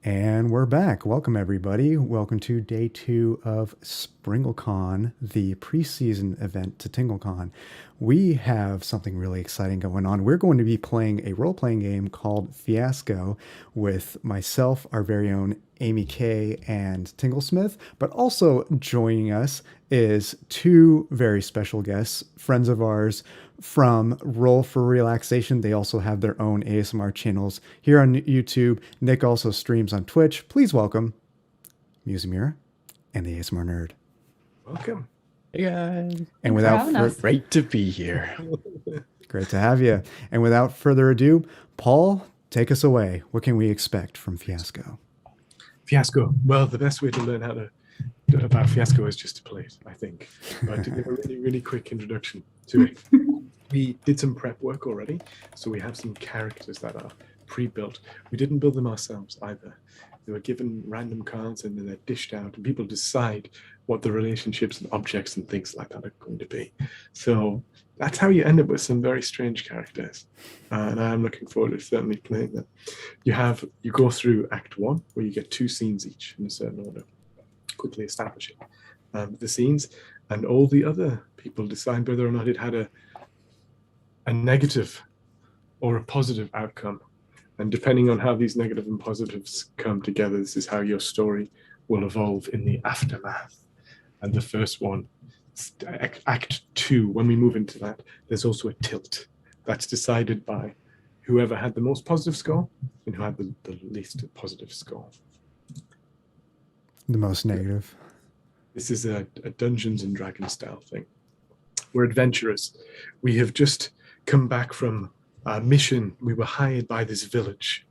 And we're back. Welcome, everybody. Welcome to day 2 of SpringleCon, the preseason event to TingleCon. We have something really exciting going on. We're going to be playing a role playing game called Fiasco with myself, our very own Amy Kay, and Tinglesmith. But also joining us is two very special guests, friends of ours from Roll for Relaxation. They also have their own ASMR channels here on YouTube. Nick also streams on Twitch. Please welcome Musamira and the ASMR Nerd. Welcome. Hey guys. And without Great to be here. great to have you. And without further ado, Paul, take us away. What can we expect from Fiasco? Fiasco. Well, the best way to learn how to about Fiasco is just to play it, I think. But to give a really, really quick introduction to it, we did some prep work already. So we have some characters that are pre-built. We didn't build them ourselves either. They were given random cards and then they're dished out and people decide what the relationships and objects and things like that are going to be. So that's how you end up with some very strange characters. And I'm looking forward to certainly playing them. You go through Act 1, where you get 2 scenes each in a certain order, quickly establishing the scenes, and all the other people decide whether or not it had a negative or a positive outcome. And depending on how these negative and positives come together, this is how your story will evolve in the aftermath. And the first one, Act 2, when we move into that, there's also a tilt. That's decided by whoever had the most positive score and who had the least positive score. The most negative. This is a Dungeons and Dragons style thing. We're adventurers. We have just come back from a mission. We were hired by this village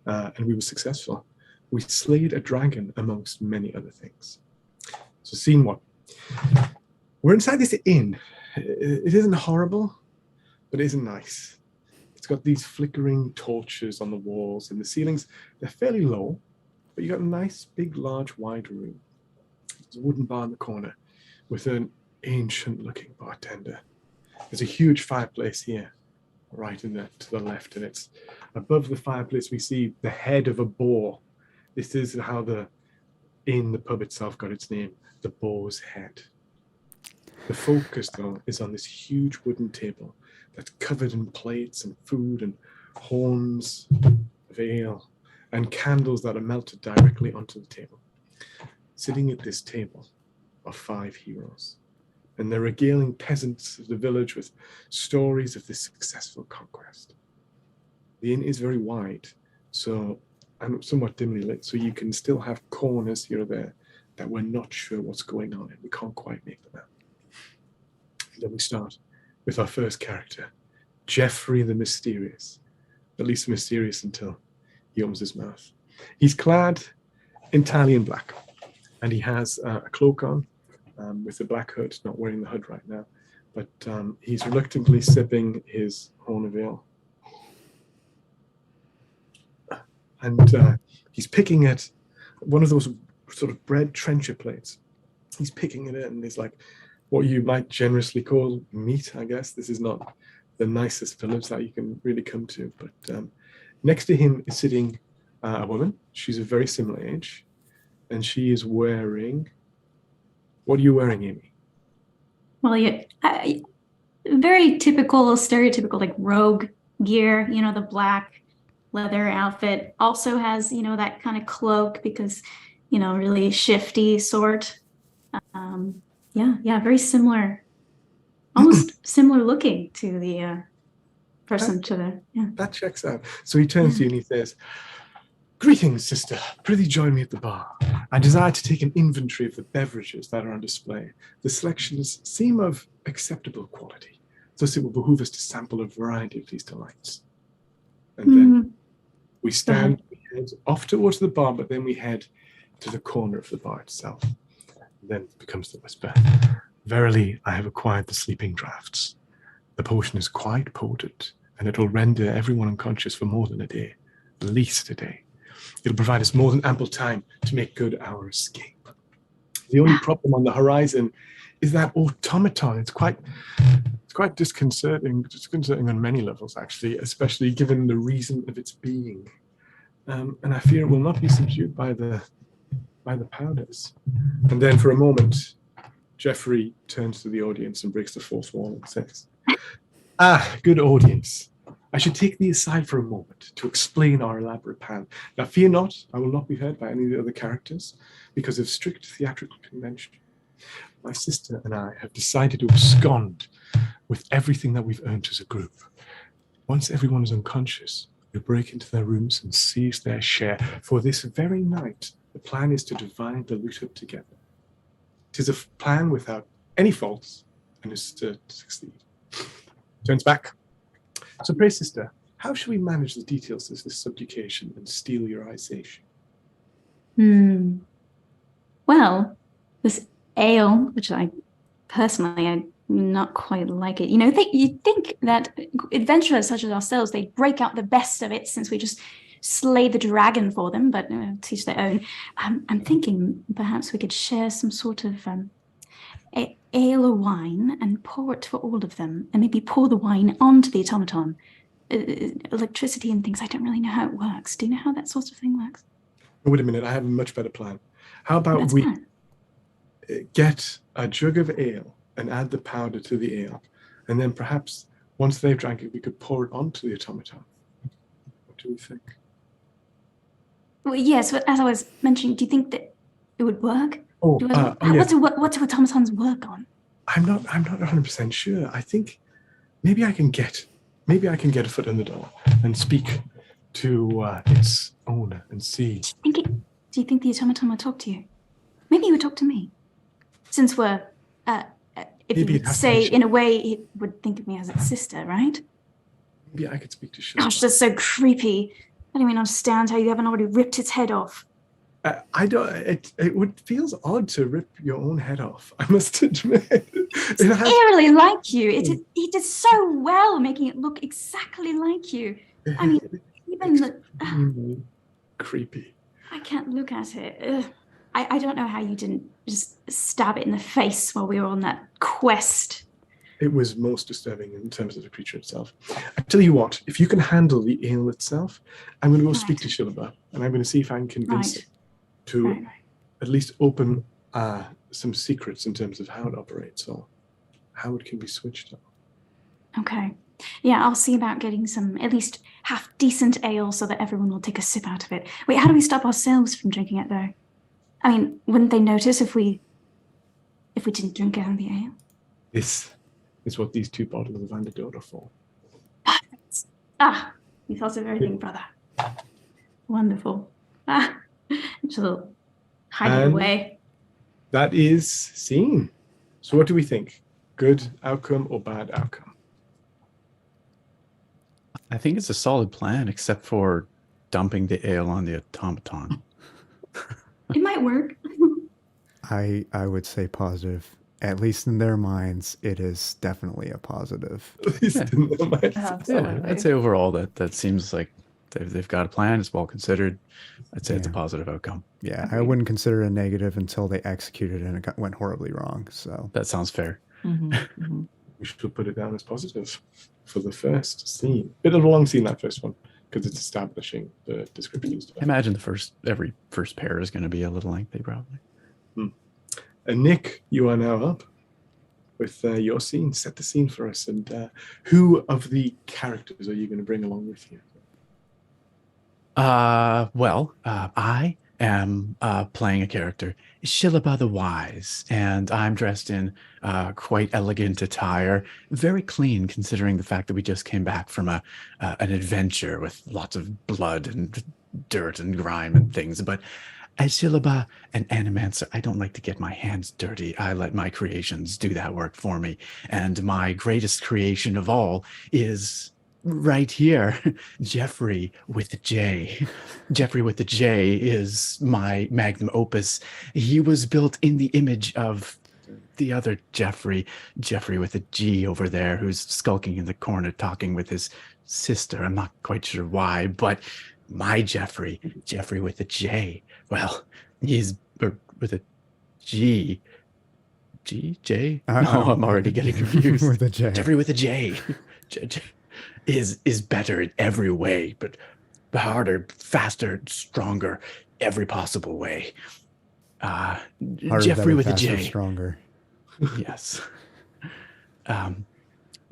and we were successful. We slayed a dragon amongst many other things. So scene 1. We're inside this inn. It isn't horrible, but it isn't nice. It's got these flickering torches on the walls and the ceilings. They're fairly low, but you got a nice, big, large, wide room. There's a wooden bar in the corner with an ancient-looking bartender. There's a huge fireplace here, right to the left, and it's above the fireplace we see the head of a boar. This is how the pub itself got its name, the boar's head. The focus, though, is on this huge wooden table that's covered in plates and food and horns of ale and candles that are melted directly onto the table. Sitting at this table are 5 heroes, and they're regaling peasants of the village with stories of this successful conquest. The inn is very wide, and somewhat dimly lit, so you can still have corners here or there that we're not sure what's going on and we can't quite make them out. And then we start with our first character, Geoffrey the Mysterious, at least mysterious until he opens his mouth. He's clad entirely in black, and he has a cloak on with a black hood, not wearing the hood right now, but he's reluctantly sipping his horn of ale. And he's picking at one of those sort of bread trencher plates. He's picking at it, and it's like what you might generously call meat, I guess. This is not the nicest village that you can really come to, but next to him is sitting a woman. She's a very similar age, and she is wearing... What are you wearing, Amy? Well, yeah, very typical, stereotypical, like rogue gear, the black leather outfit. Also has, that kind of cloak because, really shifty sort. Yeah, very similar, almost similar looking to the person That checks out. So he turns to you and he says, "Greetings, sister. Prithee join me at the bar. I desire to take an inventory of the beverages that are on display. The selections seem of acceptable quality, thus it will behoove us to sample a variety of these delights." And then we stand, we head off towards the bar, but then we head to the corner of the bar itself. And then becomes the whisper. "Verily, I have acquired the sleeping draughts. The potion is quite potent, and it will render everyone unconscious for more than a day, at least a day. It'll provide us more than ample time to make good our escape. The only problem on the horizon is that automaton. It's quite disconcerting on many levels, actually, especially given the reason of its being. and I fear it will not be subdued by the powders. And then for a moment, Jeffrey turns to the audience and breaks the fourth wall and says, good audience. I should take thee aside for a moment to explain our elaborate plan. Now, fear not, I will not be heard by any of the other characters because of strict theatrical convention. My sister and I have decided to abscond with everything that we've earned as a group. Once everyone is unconscious, we break into their rooms and seize their share. For this very night, the plan is to divide the loot up together. It is a plan without any faults and is to succeed. Turns back. So pray, sister, how should we manage the details of this subjugation and stealiorization? Well, this ale, which I not quite like it. You'd think that adventurers such as ourselves, they'd break out the best of it since we just slay the dragon for them, but teach their own. I'm thinking perhaps we could share some sort of ale or wine and pour it for all of them, and maybe pour the wine onto the automaton. Electricity and things, I don't really know how it works. Do you know how that sort of thing works? Wait a minute, I have a much better plan. How about we get a jug of ale and add the powder to the ale, and then perhaps once they've drank it, we could pour it onto the automaton. What do we think? Well, yes, but as I was mentioning, do you think that it would work? Yes. What do automatons work on? I'm not 100% sure. I think maybe I can get a foot in the door and speak to its owner and see. Do you think the automaton would talk to you? Maybe he would talk to me, since we're. If you would say, in a way, it would think of me as its sister, right? Maybe I could speak to Shilba. Gosh, that's so creepy. I don't even understand how you haven't already ripped its head off. I don't. It feels odd to rip your own head off, I must admit. It's eerily like you. He did so well making it look exactly like you. I mean, even the... creepy. I can't look at it. Ugh. I don't know how you didn't just stab it in the face while we were on that quest. It was most disturbing in terms of the creature itself. I tell you what, if you can handle the ale itself, I'm going to go speak to Shilba, and I'm going to see if I can convince it to at least open some secrets in terms of how it operates or how it can be switched on. Okay. Yeah, I'll see about getting some at least half decent ale so that everyone will take a sip out of it. Wait, how do we stop ourselves from drinking it though? I mean, wouldn't they notice if we didn't drink out of the ale? This is what these 2 bottles of antidote are for. Perfect. You thought of everything, brother. Wonderful. Just a little hide away. That is seen. So what do we think? Good outcome or bad outcome? I think it's a solid plan, except for dumping the ale on the automaton. It might work. I would say positive. At least in their minds, it is definitely a positive. At least in their minds. Yeah, I'd say overall that seems like they've got a plan. It's well considered. I'd say it's a positive outcome. Yeah, I wouldn't consider it a negative until they executed it and it went horribly wrong. So that sounds fair. We should put it down as positive for the first scene. Bit of a long scene, that first one, because it's establishing the descriptions. I imagine every first pair is going to be a little lengthy, probably. And Nick, you are now up with your scene. Set the scene for us. And who of the characters are you going to bring along with you? I am playing a character, Shilaba the Wise, and I'm dressed in quite elegant attire, very clean considering the fact that we just came back from an adventure with lots of blood and dirt and grime and things. But as Shilaba, an animancer, I don't like to get my hands dirty. I let my creations do that work for me. And my greatest creation of all is right here, Jeffrey with a J. Jeffrey with a J is my magnum opus. He was built in the image of the other Jeffrey with a G over there, who's skulking in the corner talking with his sister. I'm not quite sure why, but my Jeffrey with a J. Well, he's with a G. J? No, I'm already getting confused. With a J. Jeffrey with a J. Is better in every way, but harder, faster, stronger, every possible way. Harder, Jeffrey better, with a faster, J. stronger. Yes.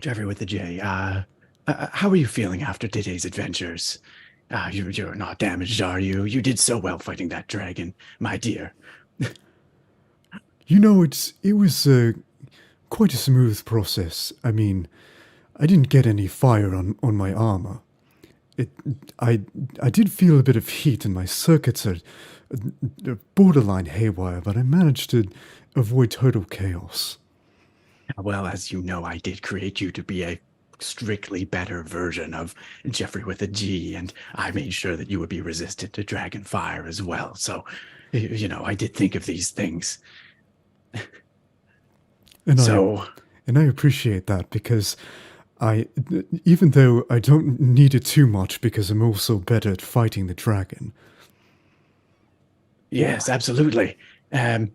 Jeffrey with a J. How are you feeling after today's adventures? You're not damaged, are you? You did so well fighting that dragon, my dear. You know, it was quite a smooth process. I mean, I didn't get any fire on my armor. It, I, I did feel a bit of heat, and my circuits are borderline haywire, but I managed to avoid total chaos. Well, as you know, I did create you to be a strictly better version of Jeffrey with a G, and I made sure that you would be resistant to dragon fire as well. So, I did think of these things. And So, I appreciate that because even though I don't need it too much because I'm also better at fighting the dragon. yes, absolutely. Um,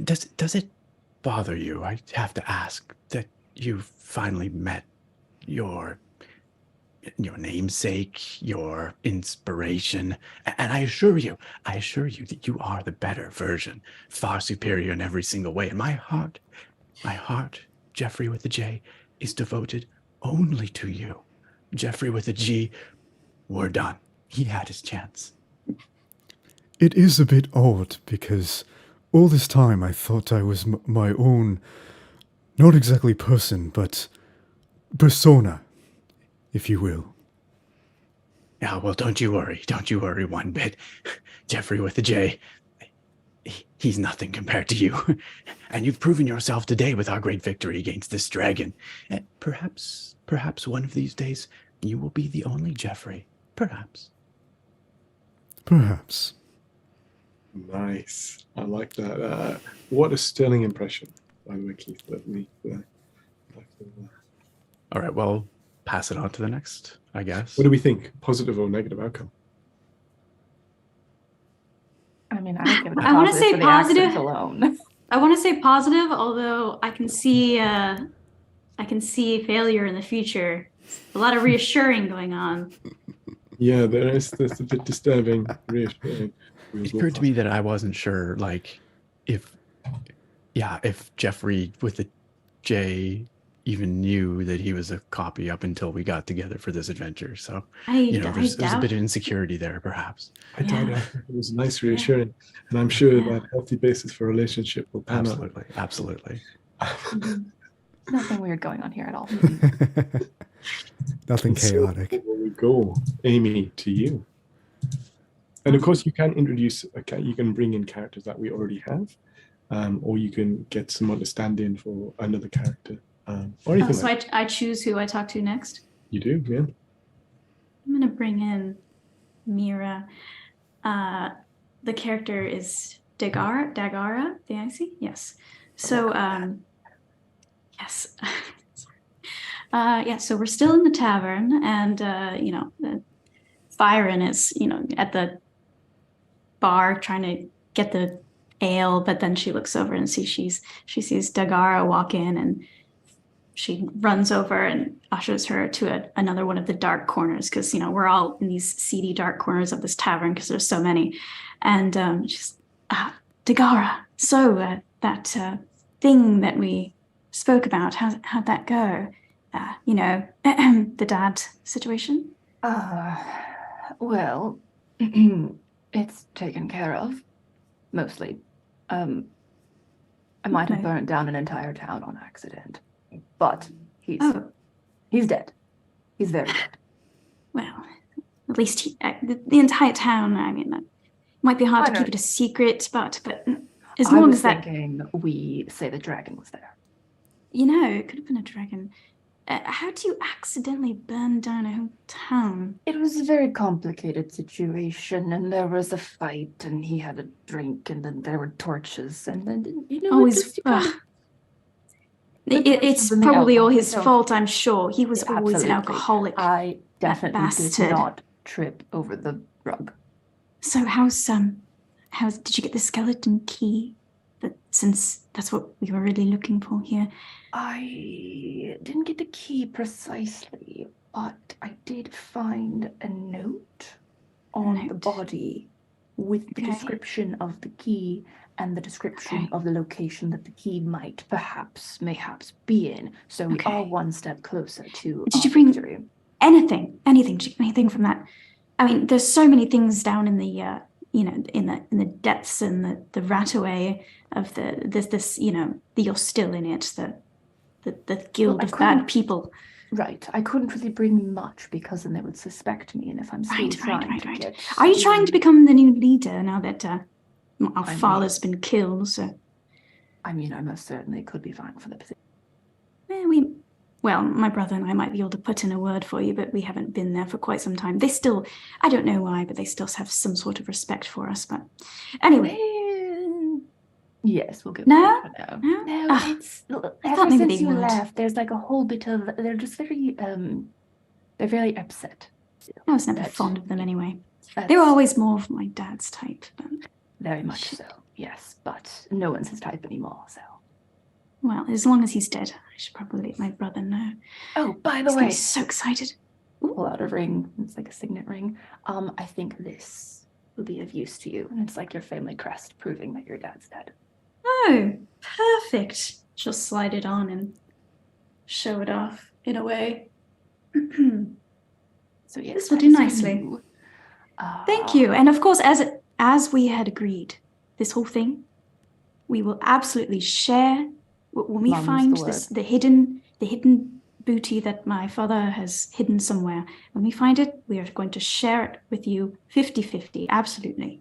does it bother you? I have to ask that you finally met your namesake, your inspiration, and I assure you that you are the better version, far superior in every single way. And my heart, Jeffrey with a J, is devoted only to you. Jeffrey with a G, we're done. He had his chance. It is a bit odd because all this time I thought I was my own, not exactly person, but persona, if you will. Yeah, well, don't you worry one bit. Jeffrey with a J, he's nothing compared to you. And you've proven yourself today with our great victory against this dragon. And perhaps one of these days you will be the only Jeffrey. Perhaps. Perhaps. Nice. I like that. What a sterling impression, by the way, Keith. All right, well, pass it on to the next, I guess. What do we think? Positive or negative outcome? I mean, I would give it a I wanna positive say for the accent positive. alone. I want to say positive, although I can see failure in the future. A lot of reassuring going on. Yeah, that's a bit disturbing, reassuring. It occurred to me that I wasn't sure, like, if Jeffrey with a J even knew that he was a copy up until we got together for this adventure. So, there's a bit of insecurity there, perhaps. I doubt it. It was nice, reassuring, and I'm sure that healthy basis for a relationship will pan out. Absolutely. Nothing weird going on here at all. Nothing chaotic. So, here we go, Amy, to you. And of course, you can introduce you can bring in characters that we already have, or you can get someone to stand in for another character, or anything. So I choose who I talk to next. You do, yeah. I'm gonna bring in Mira. The character is Dagara. D-I-C? Yes. So yes. Yeah, so we're still in the tavern, and Byron is, at the bar trying to get the ale, but then she looks over and she sees Dagara walk in, and she runs over and ushers her to another one of the dark corners, because we're all in these seedy dark corners of this tavern because there's so many. And she's Dagara, so that thing that we spoke about, how'd that go? The dad situation. Well, it's taken care of, mostly. I might have burnt down an entire town on accident, but he's dead. He's very dead. Well, at least the entire town. I mean, that might be hard to keep it a secret, but as long as that. Thinking we say the dragon was there. It could have been a dragon. How do you accidentally burn down a whole town? It was a very complicated situation, and there was a fight, and he had a drink, and then there were torches, and then it's probably all his fault. I'm sure he was always an alcoholic. I definitely did not trip over the rug. So did you get the skeleton key? Since that's what we were really looking for here. I didn't get the key precisely, but I did find a note on the body with the description of the key and the description of the location that the key mayhaps be in. So we are one step closer to Did you bring victory. anything from that? I mean, there's so many things down in the in the depths and the rataway of this you're still in it, the guild of bad people. Right. I couldn't really bring much because then they would suspect me, and if I'm still trying to get... Are you trying to become the new leader now that our father's been killed? So, I mean, I most certainly could be vying for the position. Well, my brother and I might be able to put in a word for you, but we haven't been there for quite some time. They still, I don't know why, but they still have some sort of respect for us. But anyway. Yes, we'll go. No? No, it's ever since you left, there's like a whole bit of, they're just very, they're very upset. I was never fond of them anyway. They were always more of my dad's type. But... Very much so, yes, but no one's his type anymore, so. Well, as long as he's dead, I should probably let my brother know. Oh, by the way. He's so excited. Pull out a ring. It's like a signet ring. I think this will be of use to you. And it's like your family crest proving that your dad's dead. Oh, perfect. She'll slide it on and show it off in a way. So yes, this will do nicely. Thank you. And of course, as we had agreed, this whole thing, we will absolutely share. When we find the hidden booty that my father has hidden somewhere, when we find it, we are going to share it with you 50-50. Absolutely.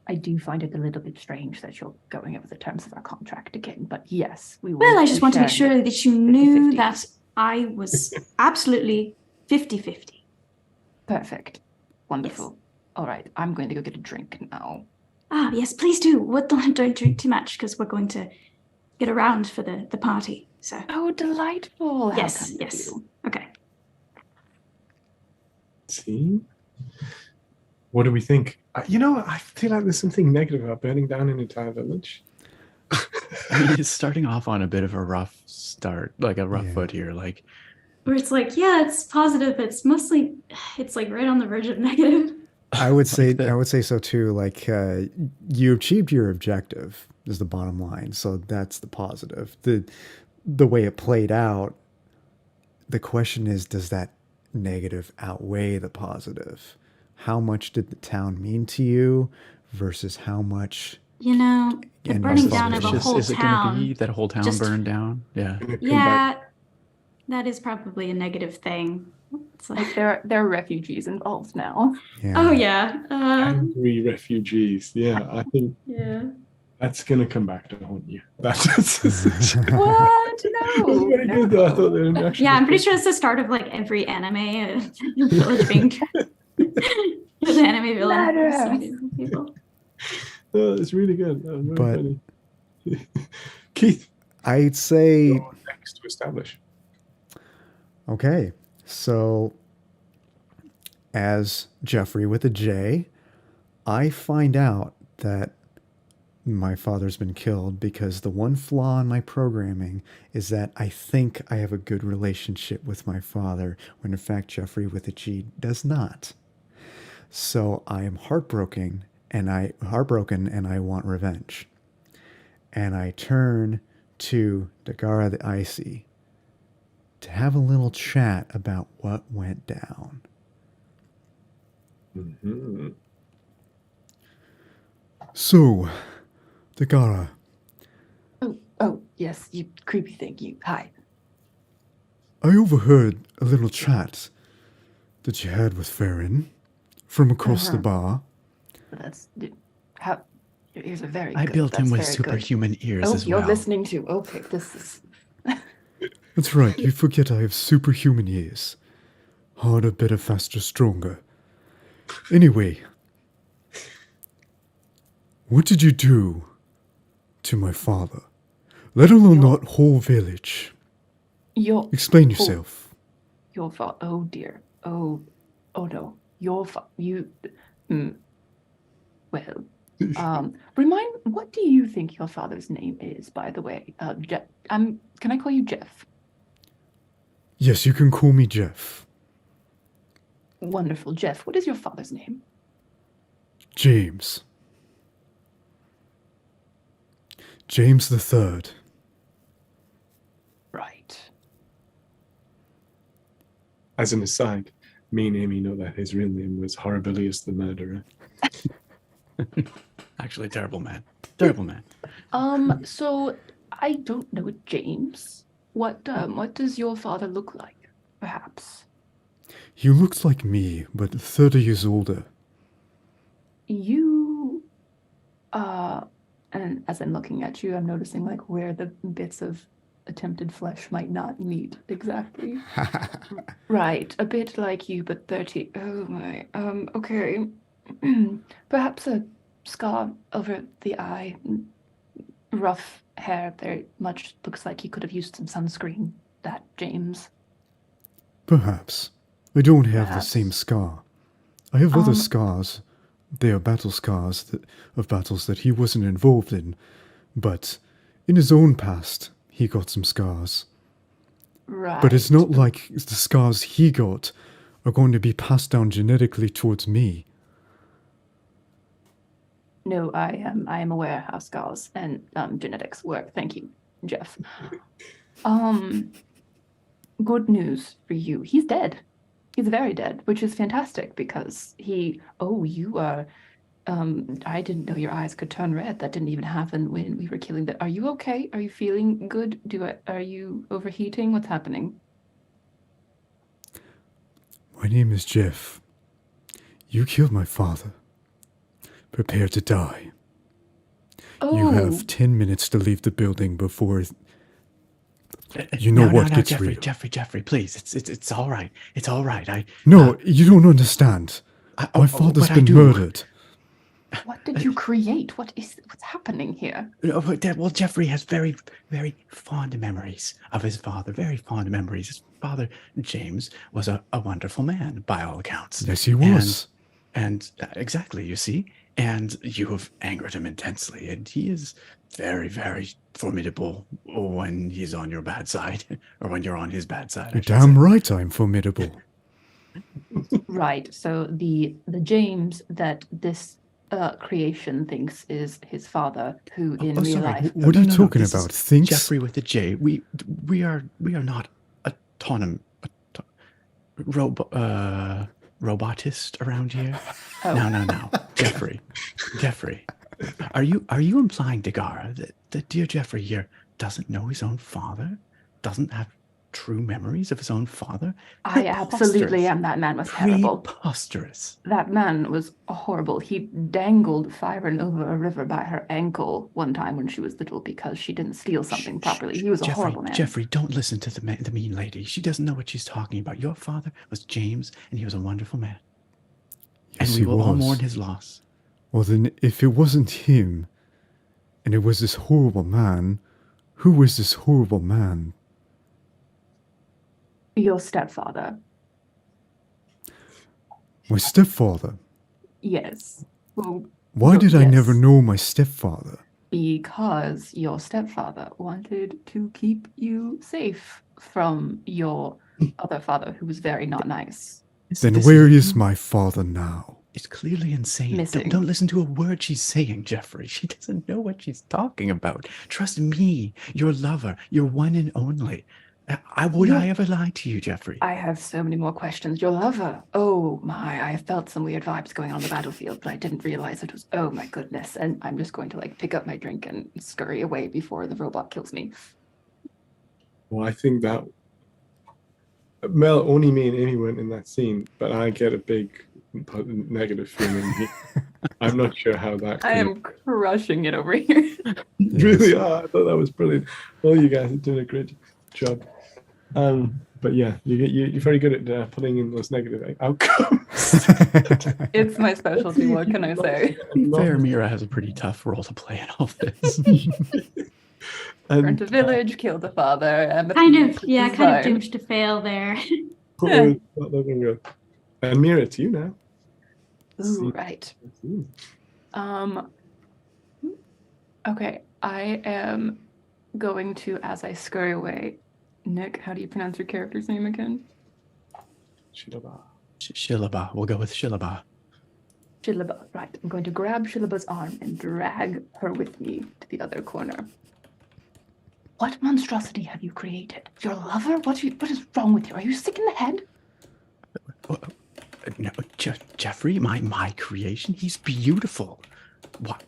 I do find it a little bit strange that you're going over the terms of our contract again, but yes, we will. Well, I just want to make sure that you knew that I was absolutely 50-50. Perfect. Wonderful. Yes. All right, I'm going to go get a drink now. Ah, yes, please do. Don't drink too much because we're going to get around for the party. So. Oh, delightful. Yes. Okay. See? What do we think? I feel like there's something negative about burning down an entire village. I mean, it's starting off on a bit of a rough start, like a rough foot here. Like, where it's like, it's positive, but it's mostly, it's like right on the verge of negative. I would say so too. Like, you achieved your objective is the bottom line. So that's the positive. The way it played out, the question is, does that negative outweigh the positive? How much did the town mean to you versus how much? The burning down of a whole town. Is it going to be that whole town burned down? Yeah. Yeah, that is probably a negative thing. It's like there are refugees involved now. Yeah. Oh yeah. Angry refugees. Yeah, I think. Yeah. That's gonna come back to haunt you. That's what? No. Very good though. I thought they were actually. Yeah, I'm pretty sure it's the start of like every anime village being. The anime villain. People. Oh, it's really good. Very funny. Keith, I'd say next to establish. Okay, so as Jeffrey with a J, I find out that my father's been killed because the one flaw in my programming is that I think I have a good relationship with my father, when in fact Jeffrey with a G does not. So I am heartbroken and I want revenge. And I turn to Dagara the Icy to have a little chat about what went down. Mm-hmm. So, Dagara. Oh, yes, you creepy thing, you. Hi. I overheard a little chat that you had with Farron from across the bar. That's how. Your ears are very. I good. built him That's with very superhuman good. ears as well. You're listening to. Okay, this is. That's right. You forget I have superhuman ears. Harder, better, faster, stronger. Anyway, what did you do to my father? Let alone that whole village. Explain yourself. Your father. Oh dear. Oh no. Well, remind. What do you think your father's name is? By the way, Jeff. Can I call you Jeff? Yes, you can call me Jeff. Wonderful. Jeff, what is your father's name? James. James the Third. Right. As an aside, me and Amy know that his real name was Horribilius the Murderer. Actually, terrible man. Terrible man. So I don't know James. What does your father look like, perhaps? He looks like me, but 30 years older. You, and as I'm looking at you, I'm noticing like where the bits of attempted flesh might not meet exactly. Right, a bit like you, but 30. Oh my. Okay. Perhaps a scar over the eye, rough hair. Very much looks like he could have used some sunscreen. That James. Perhaps. I don't have Perhaps. the same scar. I have other scars. They are battle scars of battles that he wasn't involved in. But in his own past, he got some scars. Right. But it's not like the scars he got are going to be passed down genetically towards me. No, I am aware how scars and genetics work. Thank you, Jeff. Good news for you. He's dead. He's very dead, which is fantastic because you are. I didn't know your eyes could turn red. That didn't even happen when we were killing Are you okay? Are you feeling good? Are you overheating? What's happening? My name is Jeff. You killed my father. Prepare to die. Oh. You have 10 minutes to leave the building before you know what gets Jeffrey, real. Jeffrey, please. It's all right. It's all right. No, you don't understand. My father's been murdered. What did you create? What's happening here? Well, Jeffrey has very, very fond memories of his father. Very fond memories. His father, James, was a wonderful man, by all accounts. Yes, he was. And exactly, you see? And you have angered him intensely. And he is very, very formidable when he's on your bad side. Or when you're on his bad side. You're damn right I'm formidable. Right. So the James that this creation thinks is his father, who in real life. What are you talking about? Thinks Jeffrey with a J. We are not robotist around here. Oh. No. Jeffrey. Are you implying, Dagara, that dear Jeffrey here doesn't know his own father? Doesn't have true memories of his own father? I absolutely am. That man was terrible. Preposterous. That man was horrible. He dangled Fyron over a river by her ankle one time when she was little because she didn't steal something properly. He was a horrible man. Jeffrey, don't listen to the mean lady. She doesn't know what she's talking about. Your father was James, and he was a wonderful man. Yes, and we will all mourn his loss. Well, then, if it wasn't him, and it was this horrible man, who was this horrible man? Your stepfather. My stepfather? Yes. Well, why did I never know my stepfather? Because your stepfather wanted to keep you safe from your other father, who was very not nice. Then where is my father now? It's clearly insane. Missing. Don't listen to a word she's saying, Jeffrey. She doesn't know what she's talking about. Trust me, your lover, your one and only. Would I ever lie to you, Jeffrey? I have so many more questions. Your lover. Oh my, I felt some weird vibes going on the battlefield, but I didn't realize it was, oh my goodness. And I'm just going to pick up my drink and scurry away before the robot kills me. Well, I think that Mel, only me and Amy went in that scene, but I get a big negative feeling. I'm not sure how that. I am crushing it over here. Really are. I thought that was brilliant. All you guys did a great job. But yeah, you're very good at putting in those negative outcomes. It's my specialty. What can I say? Fair Mira has a pretty tough role to play in all this. Burnt a village, killed a father, and kind of doomed to fail there. Not looking good. And Mira, it's you now. Ooh, right. Okay, I am going to, as I scurry away, Nick, how do you pronounce your character's name again? Shilaba. Shilaba. We'll go with Shilaba. Shilaba, right. I'm going to grab Shilaba's arm and drag her with me to the other corner. What monstrosity have you created? Your lover? What is wrong with you? Are you sick in the head? No, Jeffrey, my creation. He's beautiful. What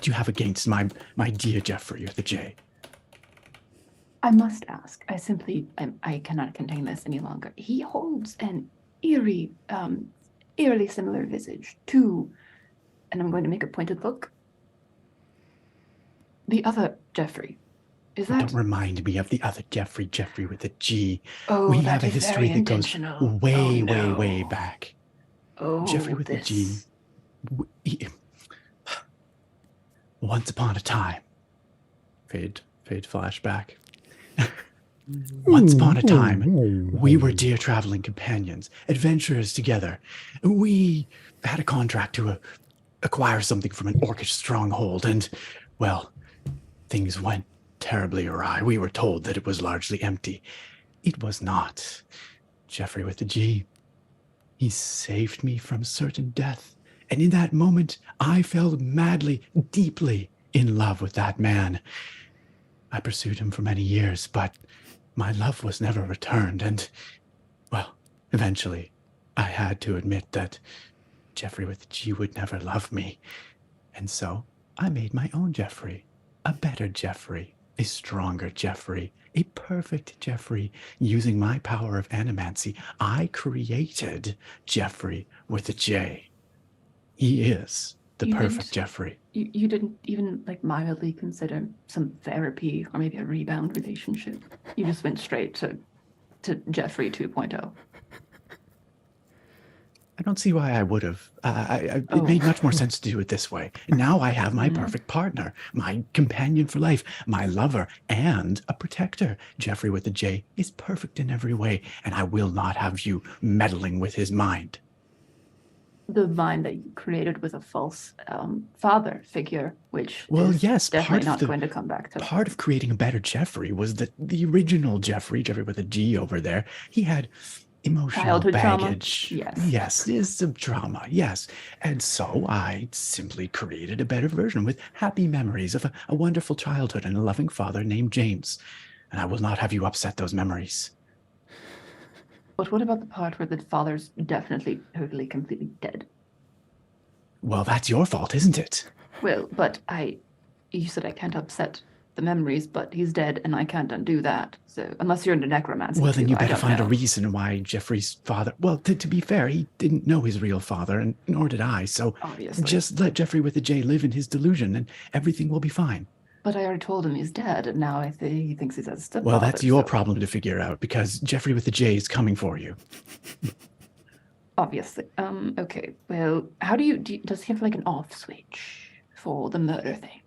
do you have against my dear Jeffrey with the J? I must ask. I cannot contain this any longer. He holds an eerily similar visage to, and I'm going to make a pointed look, the other Jeffrey. Is that? Don't remind me of the other Jeffrey with a G. Oh, we that have a is history very that goes intentional. way back. Oh, Jeffrey with the G. Once upon a time. Fade flashback. Once upon a time, we were dear traveling companions, adventurers together. We had a contract to acquire something from an orcish stronghold, and, well, things went terribly awry. We were told that it was largely empty. It was not. Jeffrey with the G. He saved me from certain death, and in that moment, I fell madly, deeply in love with that man. I pursued him for many years, but my love was never returned, and, well, eventually, I had to admit that Jeffrey with the G would never love me. And so, I made my own Jeffrey, a better Jeffrey, a stronger Jeffrey, a perfect Jeffrey. Using my power of animancy, I created Jeffrey with a J. He is the perfect Jeffrey. You didn't even mildly consider some therapy or maybe a rebound relationship. You just went straight to Jeffrey 2.0. I don't see why I would have. It made much more sense to do it this way. Now I have my perfect partner, my companion for life, my lover, and a protector. Jeffrey with a J is perfect in every way, and I will not have you meddling with his mind. The mind that you created with a false father figure, which is yes, definitely not going to come back to. Part of creating a better Jeffrey was that the original Jeffrey with a G over there, he had emotional childhood baggage. Trauma? Yes, there's some trauma, yes. And so I simply created a better version with happy memories of a wonderful childhood and a loving father named James. And I will not have you upset those memories. But what about the part where the father's definitely, totally, completely dead? Well, that's your fault, isn't it? Well, but you said I can't upset the memories, but he's dead and I can't undo that. So unless you're into necromancy. Well, then you better find a reason why Jeffrey's father, well, to be fair, he didn't know his real father, and nor did I. So obviously, just let Jeffrey with a J live in his delusion and everything will be fine. But I already told him he's dead, and now he thinks he's a stepfather. Well, that's your problem to figure out, because Jeffrey with the J is coming for you. Obviously. Okay. Well, how does he have an off switch for the murder thing?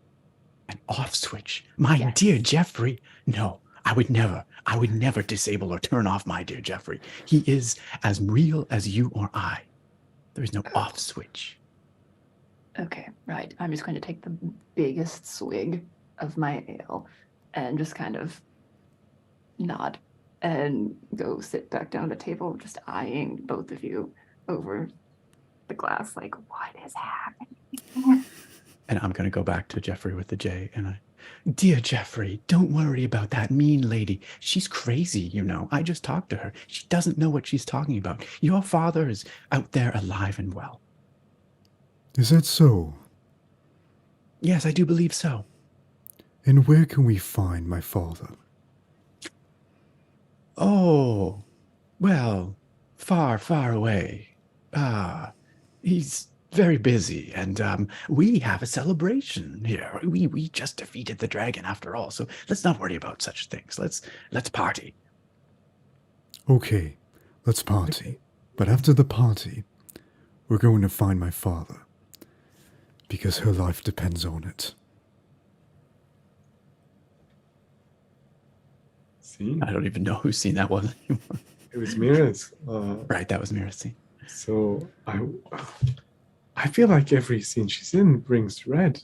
An off switch? My dear Jeffrey? No, I would never disable or turn off my dear Jeffrey. He is as real as you or I. There is no off switch. Okay, right. I'm just going to take the biggest swig of my ale and just kind of nod and go sit back down at the table, just eyeing both of you over the glass, what is happening? And I'm going to go back to Jeffrey with the J, and dear Jeffrey, don't worry about that mean lady. She's crazy, you know. I just talked to her. She doesn't know what she's talking about. Your father is out there alive and well. Is that so? Yes, I do believe so. And where can we find my father? Oh, well, far, far away. He's very busy, and we have a celebration here. We just defeated the dragon after all, so let's not worry about such things. Let's party. Okay, let's party. But after the party, we're going to find my father. Because her life depends on it. Scene? I don't even know whose scene that was anymore. It was Mira's. Right, that was Mira's scene. So I feel like every scene she's in brings dread.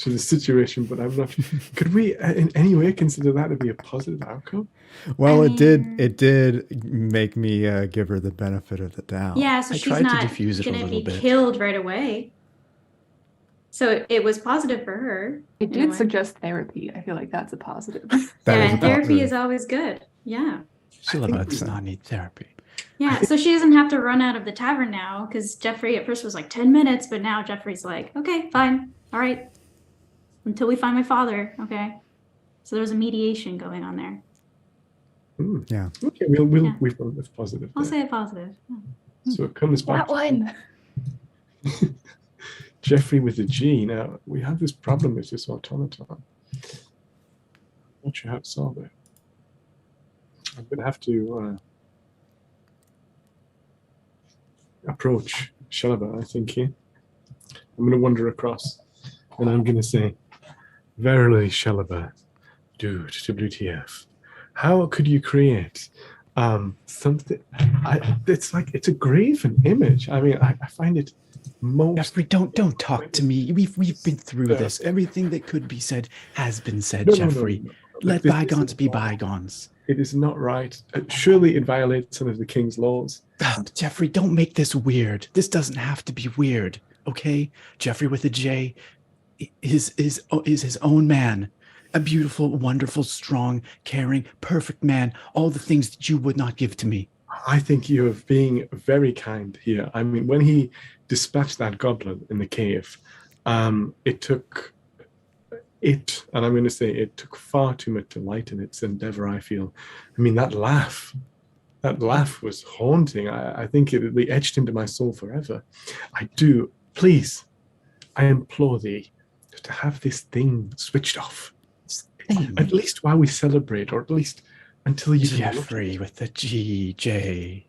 to the situation, but I'm not. Could we in any way consider that to be a positive outcome? Well, I it did make me give her the benefit of the doubt. Yeah, so I she's tried to not diffuse it a gonna little be bit. killed right away. So it was positive for her. It in a did way. suggest therapy. I feel like that's a positive. That is and a therapy positive. is always good. Yeah. Shilaba does not need therapy. Yeah, so she doesn't have to run out of the tavern now because Jeffrey at first was like 10 minutes, but now Jeffrey's like, okay, fine. All right. Until we find my father. Okay. So there was a mediation going on there. Yeah. Okay, Yeah. we've gone with positive. I'll there. say a positive. Yeah. So it comes back That one. to Jeffrey with a G. Now we have this problem with this automaton. Not sure how to solve it. I'm gonna have to approach Shalaba, I think here. I'm gonna wander across and I'm gonna say, verily, Shalaba, dude, WTF. How could you create something? It's a graven image. I mean, I find it most. Jeffrey, don't talk to me. We've been through this. Everything that could be said has been said, No, Jeffrey. no. Let This bygones is be not- bygones. It is not right. Surely it violates some of the king's laws. Jeffrey, don't make this weird. This doesn't have to be weird, okay? Jeffrey with a J is his own man. A beautiful, wonderful, strong, caring, perfect man. All the things that you would not give to me. I think you're being very kind here. I mean, when he dispatched that goblin in the cave, it took and I'm going to say it took far too much delight in its endeavor, I feel. I mean, that laugh was haunting. I think it etched into my soul forever. Please, I implore thee to have this thing switched off. At least while we celebrate, or at least until you Jeffrey with the G. G.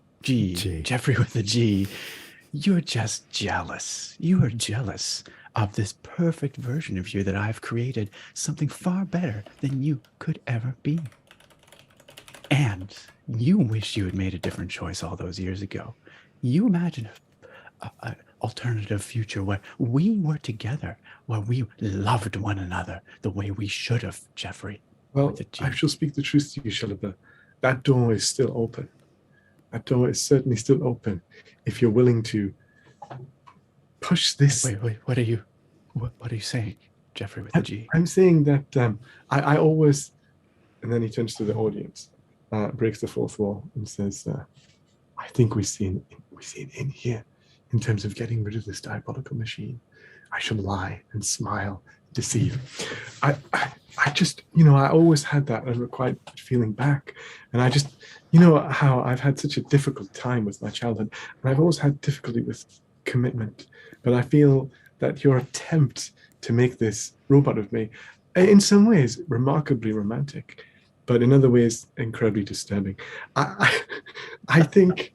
Jeffrey with the G. You're just jealous. You are jealous of this perfect version of you that I've created, something far better than you could ever be. And you wish you had made a different choice all those years ago. You imagine an alternative future where we were together, where we loved one another the way we should have, Jeffrey. Well, I shall speak the truth to you, Shalaba. That door is still open. That door is certainly still open. If you're willing to push this. Wait, what are you saying, Jeffrey with the G? I'm saying that I always, and then he turns to the audience, breaks the fourth wall and says, I think we see an in here in terms of getting rid of this diabolical machine. I shall lie and smile, deceive. I just, I always had that unrequited feeling back. And I just, how I've had such a difficult time with my childhood. And I've always had difficulty with commitment. But I feel that your attempt to make this robot of me, in some ways, remarkably romantic, but in other ways, incredibly disturbing. I think,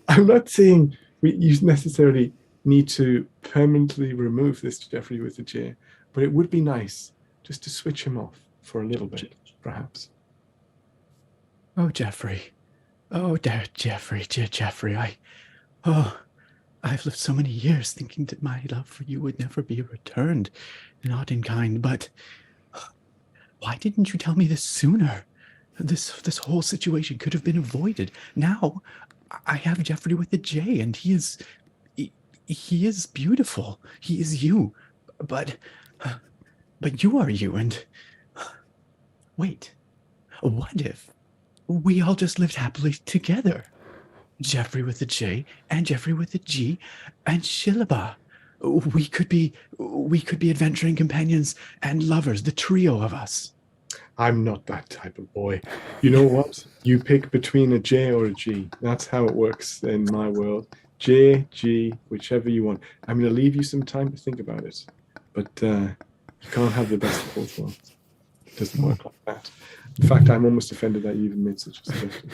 I'm not saying you necessarily need to permanently remove this Jeffrey with a J, but it would be nice just to switch him off for a little bit, perhaps. Oh, Jeffrey. Oh, Jeffrey. I've lived so many years thinking that my love for you would never be returned, not in kind, but why didn't you tell me this sooner? This whole situation could have been avoided. Now, I have Jeffrey with a J, and he is beautiful. He is you, but you are you, and wait, what if we all just lived happily together? Jeffrey with a J and Jeffrey with a G and Shilaba. We could be adventuring companions and lovers, the trio of us. I'm not that type of boy. You know what? You pick between a J or a G. That's how it works in my world. J, G, whichever you want. I'm going to leave you some time to think about it. But you can't have the best of both worlds. It doesn't work like that. In fact, I'm almost offended that you even made such a suggestion.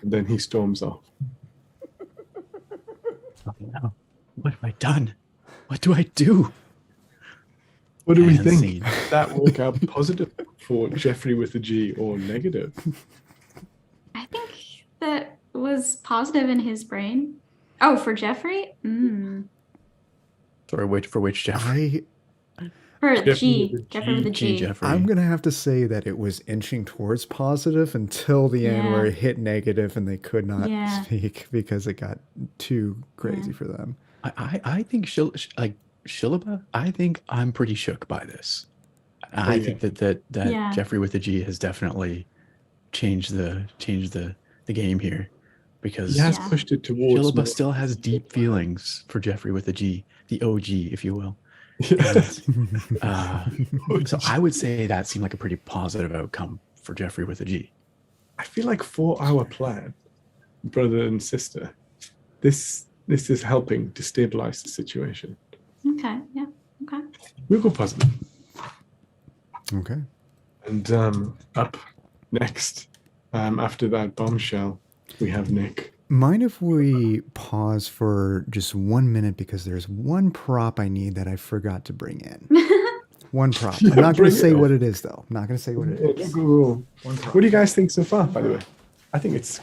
And then he storms off. Oh no. What have I done? What do I do? What do we And think? scene. Does that work out positive for Jeffrey with a G or negative? I think that was positive in his brain. Oh, for Jeffrey? For which Jeffrey? For Jeffrey G. with a Jeffrey with a G. G. Jeffrey. I'm gonna have to say that it was inching towards positive until the end, where Yeah. it hit negative and they could not Yeah. speak because it got too crazy Yeah. for them. I think Shilaba, I think I'm pretty shook by this. I yeah. think that Yeah. Jeffrey with a G has definitely changed the game here, because He has Yeah. pushed it towards Shilaba more still has physical deep violence. feelings for Jeffrey with a G, the OG, if you will. Yeah. And so I would say that seemed like a pretty positive outcome for Jeffrey with a G. I feel like for our plan, brother and sister, this is helping to stabilize the situation. Okay. Yeah. Okay. We'll go positive. Okay. And up next, after that bombshell, we have Nick. Mind if we pause for just 1 minute, because there's one prop I need that I forgot to bring in. One prop. I'm Yeah, not going bring to it say on. what it is, though. I'm not going to say what it Yeah, is. cool. One prop. What do you guys think so far, by the way? I think it's.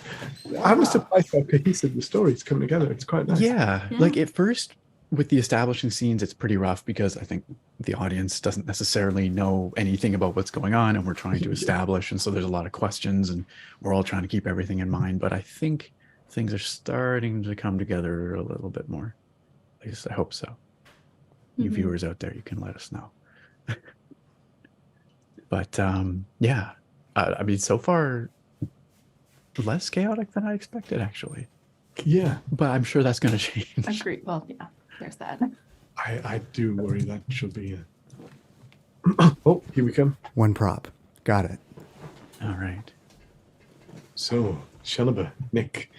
I'm surprised how cohesive the story's coming together. It's quite nice. Yeah, Yeah. like at first with the establishing scenes, it's pretty rough because I think the audience doesn't necessarily know anything about what's going on, and we're trying to Yeah. establish, and so there's a lot of questions, and we're all trying to keep everything in mind. But I think things are starting to come together a little bit more. At least I hope so. You Mhm. viewers out there, you can let us know. But yeah, I mean, so far less chaotic than I expected, actually. Yeah, But I'm sure that's going to change. Agreed. Well, yeah, there's that. I do worry that she'll be. Oh, here we come. One prop. Got it. All right. So, Shelaba, Nick,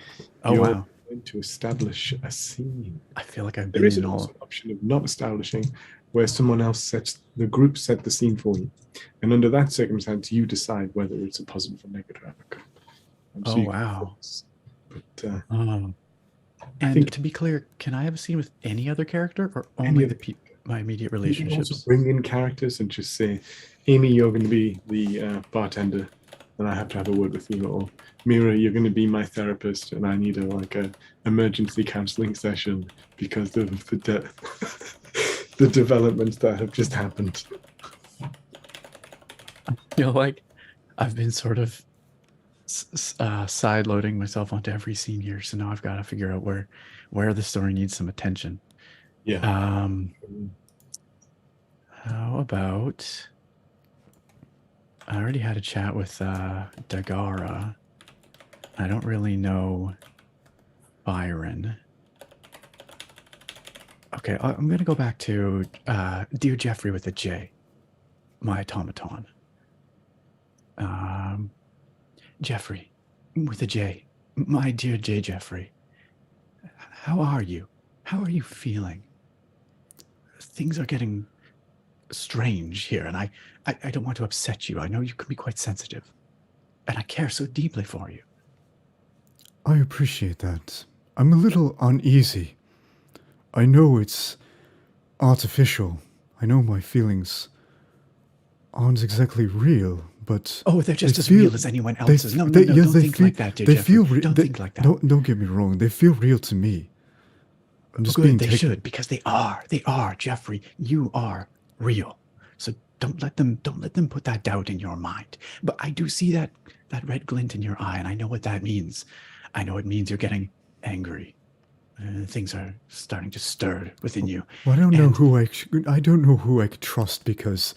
Oh, you're wow. going to establish a scene. I feel like I've There been is in also all. an option of not establishing, where someone else the group set the scene for you, and under that circumstance, you decide whether it's a positive or negative outcome. Oh, you can wow. focus. But Oh. I And think to be clear, can I have a scene with any other character, or Any only other my immediate you can relationships? also bring in characters and just say, Amy, you're going to be the bartender, and I have to have a word with you. Or Mira, you're going to be my therapist, and I need a emergency counseling session because of the developments that have just happened. I feel like I've been sort of side loading myself onto every scene here, so now I've got to figure out where the story needs some attention. Yeah. How about I already had a chat with Dagara. I don't really know Byron. Okay, I'm gonna go back to Dear Jeffrey with a J, my automaton. Jeffrey with a J, my dear J. Jeffrey. How are you? How are you feeling? Things are getting strange here, and I don't want to upset you. I know you can be quite sensitive, and I care so deeply for you. I appreciate that. I'm a little uneasy. I know it's artificial. I know my feelings aren't exactly real, but Oh, they're just they as feel- real as anyone they else's. f- No, they- yeah, don't they think feel- like that, dear they Jeffrey. feel Don't think like that. Don't get me wrong. They feel real to me. I'm just Good, being they taken. should, because they are. They are, Jeffrey. You are real. So don't let them put that doubt in your mind. But I do see that red glint in your eye, and I know what that means. I know it means you're getting angry. Things are starting to stir within you. Well, I don't know And- who I don't know who I could trust, because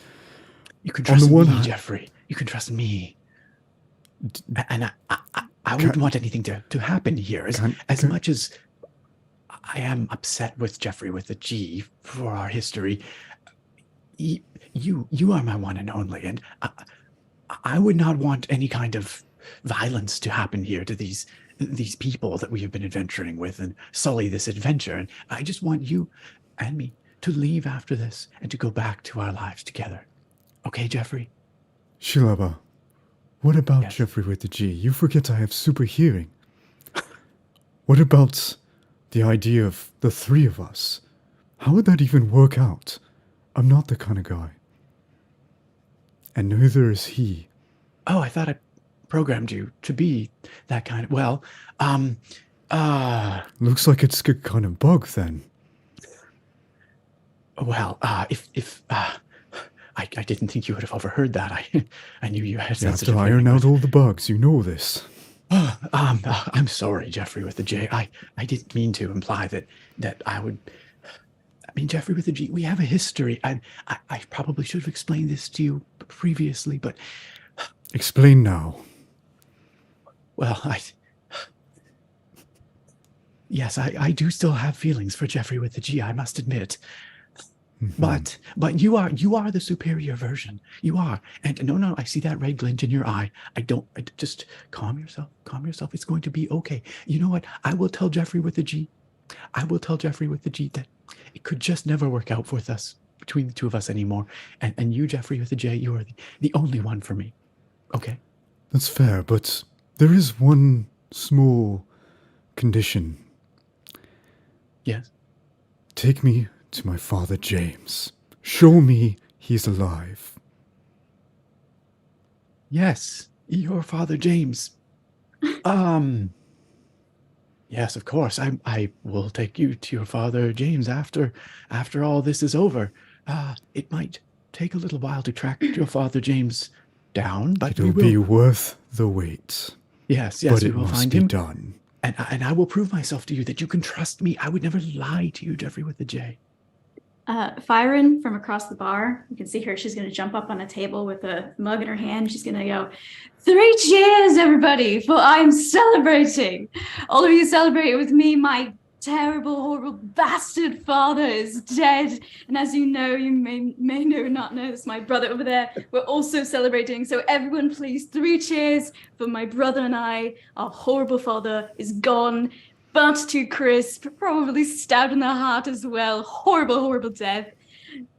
You can On the trust one me, hand- Jeffrey. You can trust me. And I wouldn't want anything to happen here. As much as I am upset with Jeffrey with a G for our history, you are my one and only, and I would not want any kind of violence to happen here to these people that we have been adventuring with and sully this adventure. And I just want you and me to leave after this and to go back to our lives together. Okay, Jeffrey? Shilaba, what about Yes. Jeffrey with the G? You forget I have super hearing. What about the idea of the three of us? How would that even work out? I'm not the kind of guy. And neither is he. Oh, I thought I programmed you to be that kind of, well, Looks like it's kind of bug then. well, if didn't think you would have overheard that. I knew you had You have such to a iron feeling out with- all the bugs. You know this. I'm sorry, Jeffrey with the J. I didn't mean to imply that I would. I mean, Jeffrey with the G. We have a history. I probably should have explained this to you previously, but Explain now. well, yes, I do still have feelings for Jeffrey with the G. I must admit. But you are the superior version. You are. And no, I see that red glint in your eye. Just calm yourself. It's going to be okay. You know what? I will tell Jeffrey with the G. That it could just never work out with us, between the two of us anymore. And you, Jeffrey with the J, you are the only one for me. Okay? That's fair, but there is one small condition. Yes. Take me to my father James. Show me he's alive. Yes, your father James. Yes, of course. I will take you to your father James after all this is over. It might take a little while to track your father James down, but It'll be worth the wait. Yes, but we it will must find be him. done. And I will prove myself to you that you can trust me. I would never lie to you, Jeffrey with the J. Fyron from across the bar, you can see her. She's going to jump up on a table with a mug in her hand. She's going to go, 3 cheers, everybody, for I'm celebrating. All of you celebrate with me. My terrible, horrible bastard father is dead. And as you know, you may know, not know, it's my brother over there. We're also celebrating. So everyone, please, 3 cheers for my brother and I. Our horrible father is gone. Burnt to crisp, probably stabbed in the heart as well. Horrible, horrible death.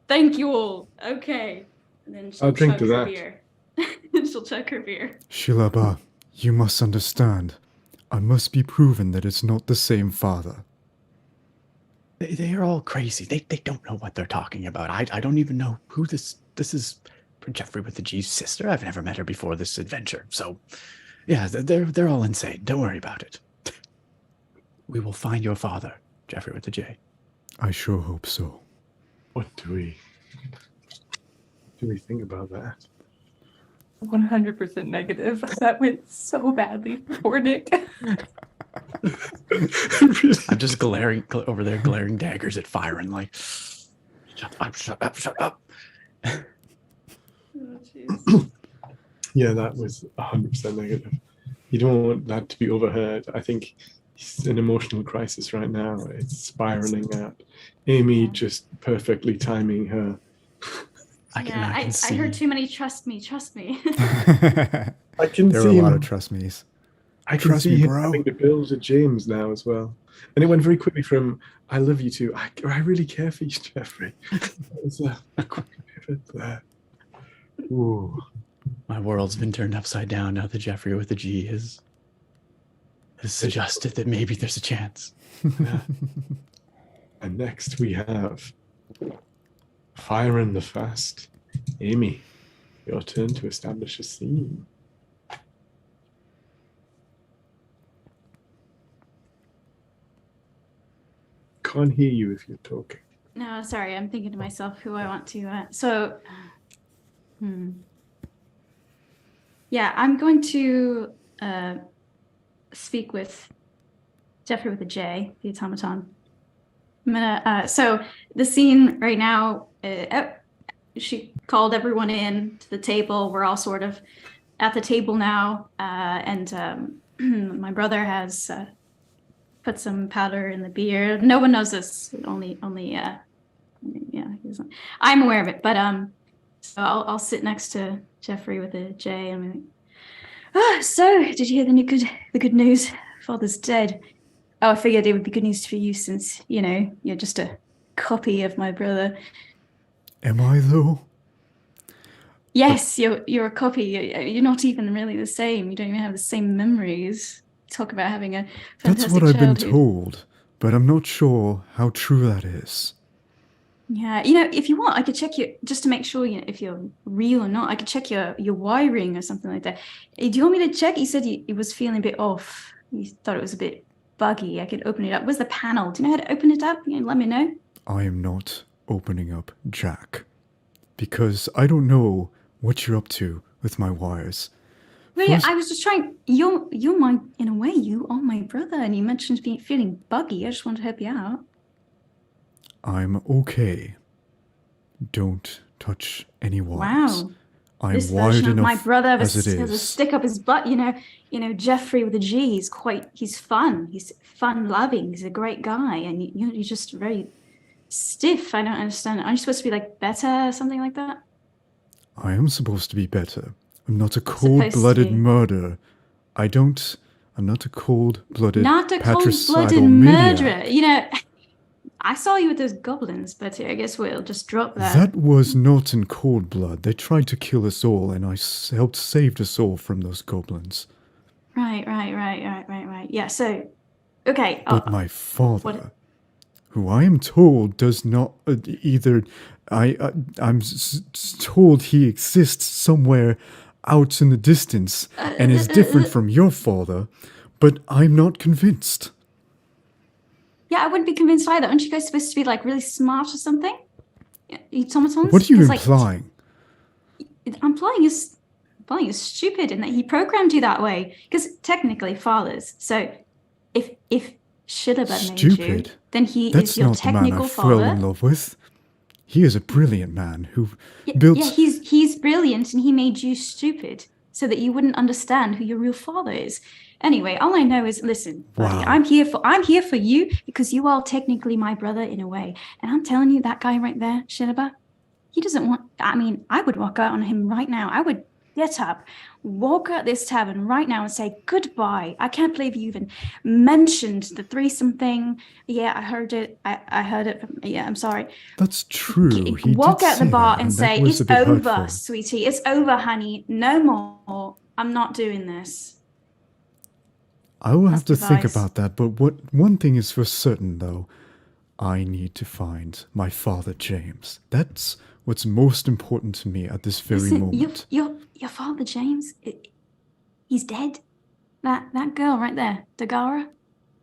Thank you all. Okay. And then she'll I'll drink chug to her that. beer. She'll chug her beer. Shilaba, you must understand. I must be proven that it's not the same father. They are all crazy. They don't know what they're talking about. I don't even know who this is. Jeffrey with the G's sister. I've never met her before this adventure. So, yeah, they're all insane. Don't worry about it. We will find your father, Jeffrey with the J. I sure hope so. What do we think about that? 100% negative. That went so badly for Nick. I'm just glaring over there, glaring daggers at Fyron, like, shut up. Oh, Yeah, that was 100% negative. You don't want that to be overheard. I think it's an emotional crisis right now. It's spiraling out. Amy just perfectly timing her. I I heard too many trust me. I can There are see a lot him. of trust me's. I can Trust see me, him bro. having to build a James now as well. And it went very quickly from I love you to I really care for you, Jeffrey. That was a quick pivot there. Ooh. My world's been turned upside down now that Jeffrey with the G has suggested that maybe there's a chance. Yeah. And next we have Fyron the Fast. Amy, your turn to establish a scene. Can't hear you if you're talking. No, sorry, I'm thinking to myself who I want to. Yeah, I'm going to speak with Jeffrey with a J, the automaton. I'm gonna. So the scene right now, she called everyone in to the table. We're all sort of at the table now, and my brother has put some powder in the beer. No one knows this. Only yeah. I'm aware of it, but so I'll sit next to Jeffrey with a J and I'm like, so did you hear the good news? Father's dead. Oh, I figured it would be good news for you since, you're just a copy of my brother. Am I though? Yes, you're a copy. You're not even really the same. You don't even have the same memories. Talk about having a fantastic That's what I've been childhood. told, but I'm not sure how true that is. Yeah, if you want, I could check you just to make sure, if you're real or not. I could check your wiring or something like that. Do you want me to check? You said you was feeling a bit off. You thought it was a bit buggy. I could open it up. Where's the panel? Do you know how to open it up? Let me know. I am not opening up Jack. because I don't know what you're up to with my wires. Well, yeah, First- I was just trying. You're my, in a way, you are my brother, and you mentioned feeling buggy. I just wanted to help you out. I'm okay. Don't touch any wires. Wow. I'm This wired version of enough my brother as it has a is. stick up his butt. Jeffrey with a G. He's fun. He's fun loving. He's a great guy, and you're just very stiff. I don't understand. Aren't you supposed to be like better, something like that? I am supposed to be better. I'm not a Supposed to cold-blooded be. murderer. I'm not a cold-blooded Not a patricidal cold-blooded maniac. murderer. I saw you with those goblins, but I guess we'll just drop that. That was not in cold blood. They tried to kill us all, and I helped save us all from those goblins. Right. Yeah, so, okay. But my father, who I am told does not I'm told he exists somewhere out in the distance and is different from your father, but I'm not convinced. Yeah, I wouldn't be convinced either. Aren't you guys supposed to be like really smart or something? Automatons? What are you 'Cause, implying? I'm implying you're stupid and that he programmed you that way. Because technically, fathers. So if Shilaba made you, Stupid? then he That's is your not the man technical I fell in father. love with. He is a brilliant man who Yeah, built... yeah, he's brilliant and he made you stupid so that you wouldn't understand who your real father is. Anyway, all I know is, listen, buddy, Wow. I'm here for you because you are technically my brother in a way. And I'm telling you, that guy right there, Shilaba, he doesn't want, I would walk out on him right now. I would get up, walk out this tavern right now and say goodbye. I can't believe you even mentioned the threesome thing. Yeah, I heard it. I heard it from, yeah, I'm sorry. That's true. He Walk did out the say bar that, and that say, was it's a bit over, hurtful. sweetie. It's over, honey. No more. I'm not doing this. I will have to That's think advice. about that, but one thing is for certain, though. I need to find my father, James. That's what's most important to me at this very Listen, moment. your father, James, he's dead. That girl right there, Dagara,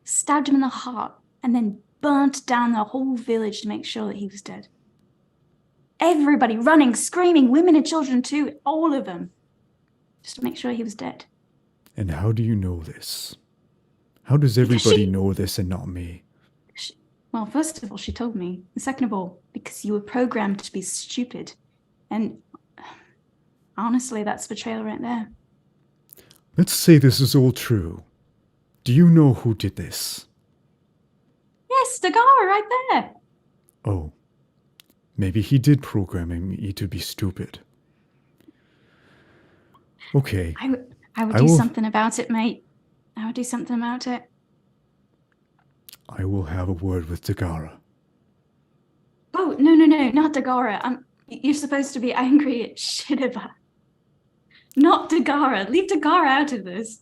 stabbed him in the heart and then burnt down the whole village to make sure that he was dead. Everybody running, screaming, women and children too, all of them, just to make sure he was dead. And how do you know this? How does Because everybody she- know this and not me? Well, first of all, she told me. And second of all, because you were programmed to be stupid. And honestly, that's betrayal right there. Let's say this is all true. Do you know who did this? Yes, Dagara right there. Oh, maybe he did program me to be stupid. Okay, I would I do will- something about it, mate. I would do something about it. I will have a word with Dagara. Oh, no, not Dagara. You're supposed to be angry at Shidaba. Not Dagara. Leave Dagara out of this.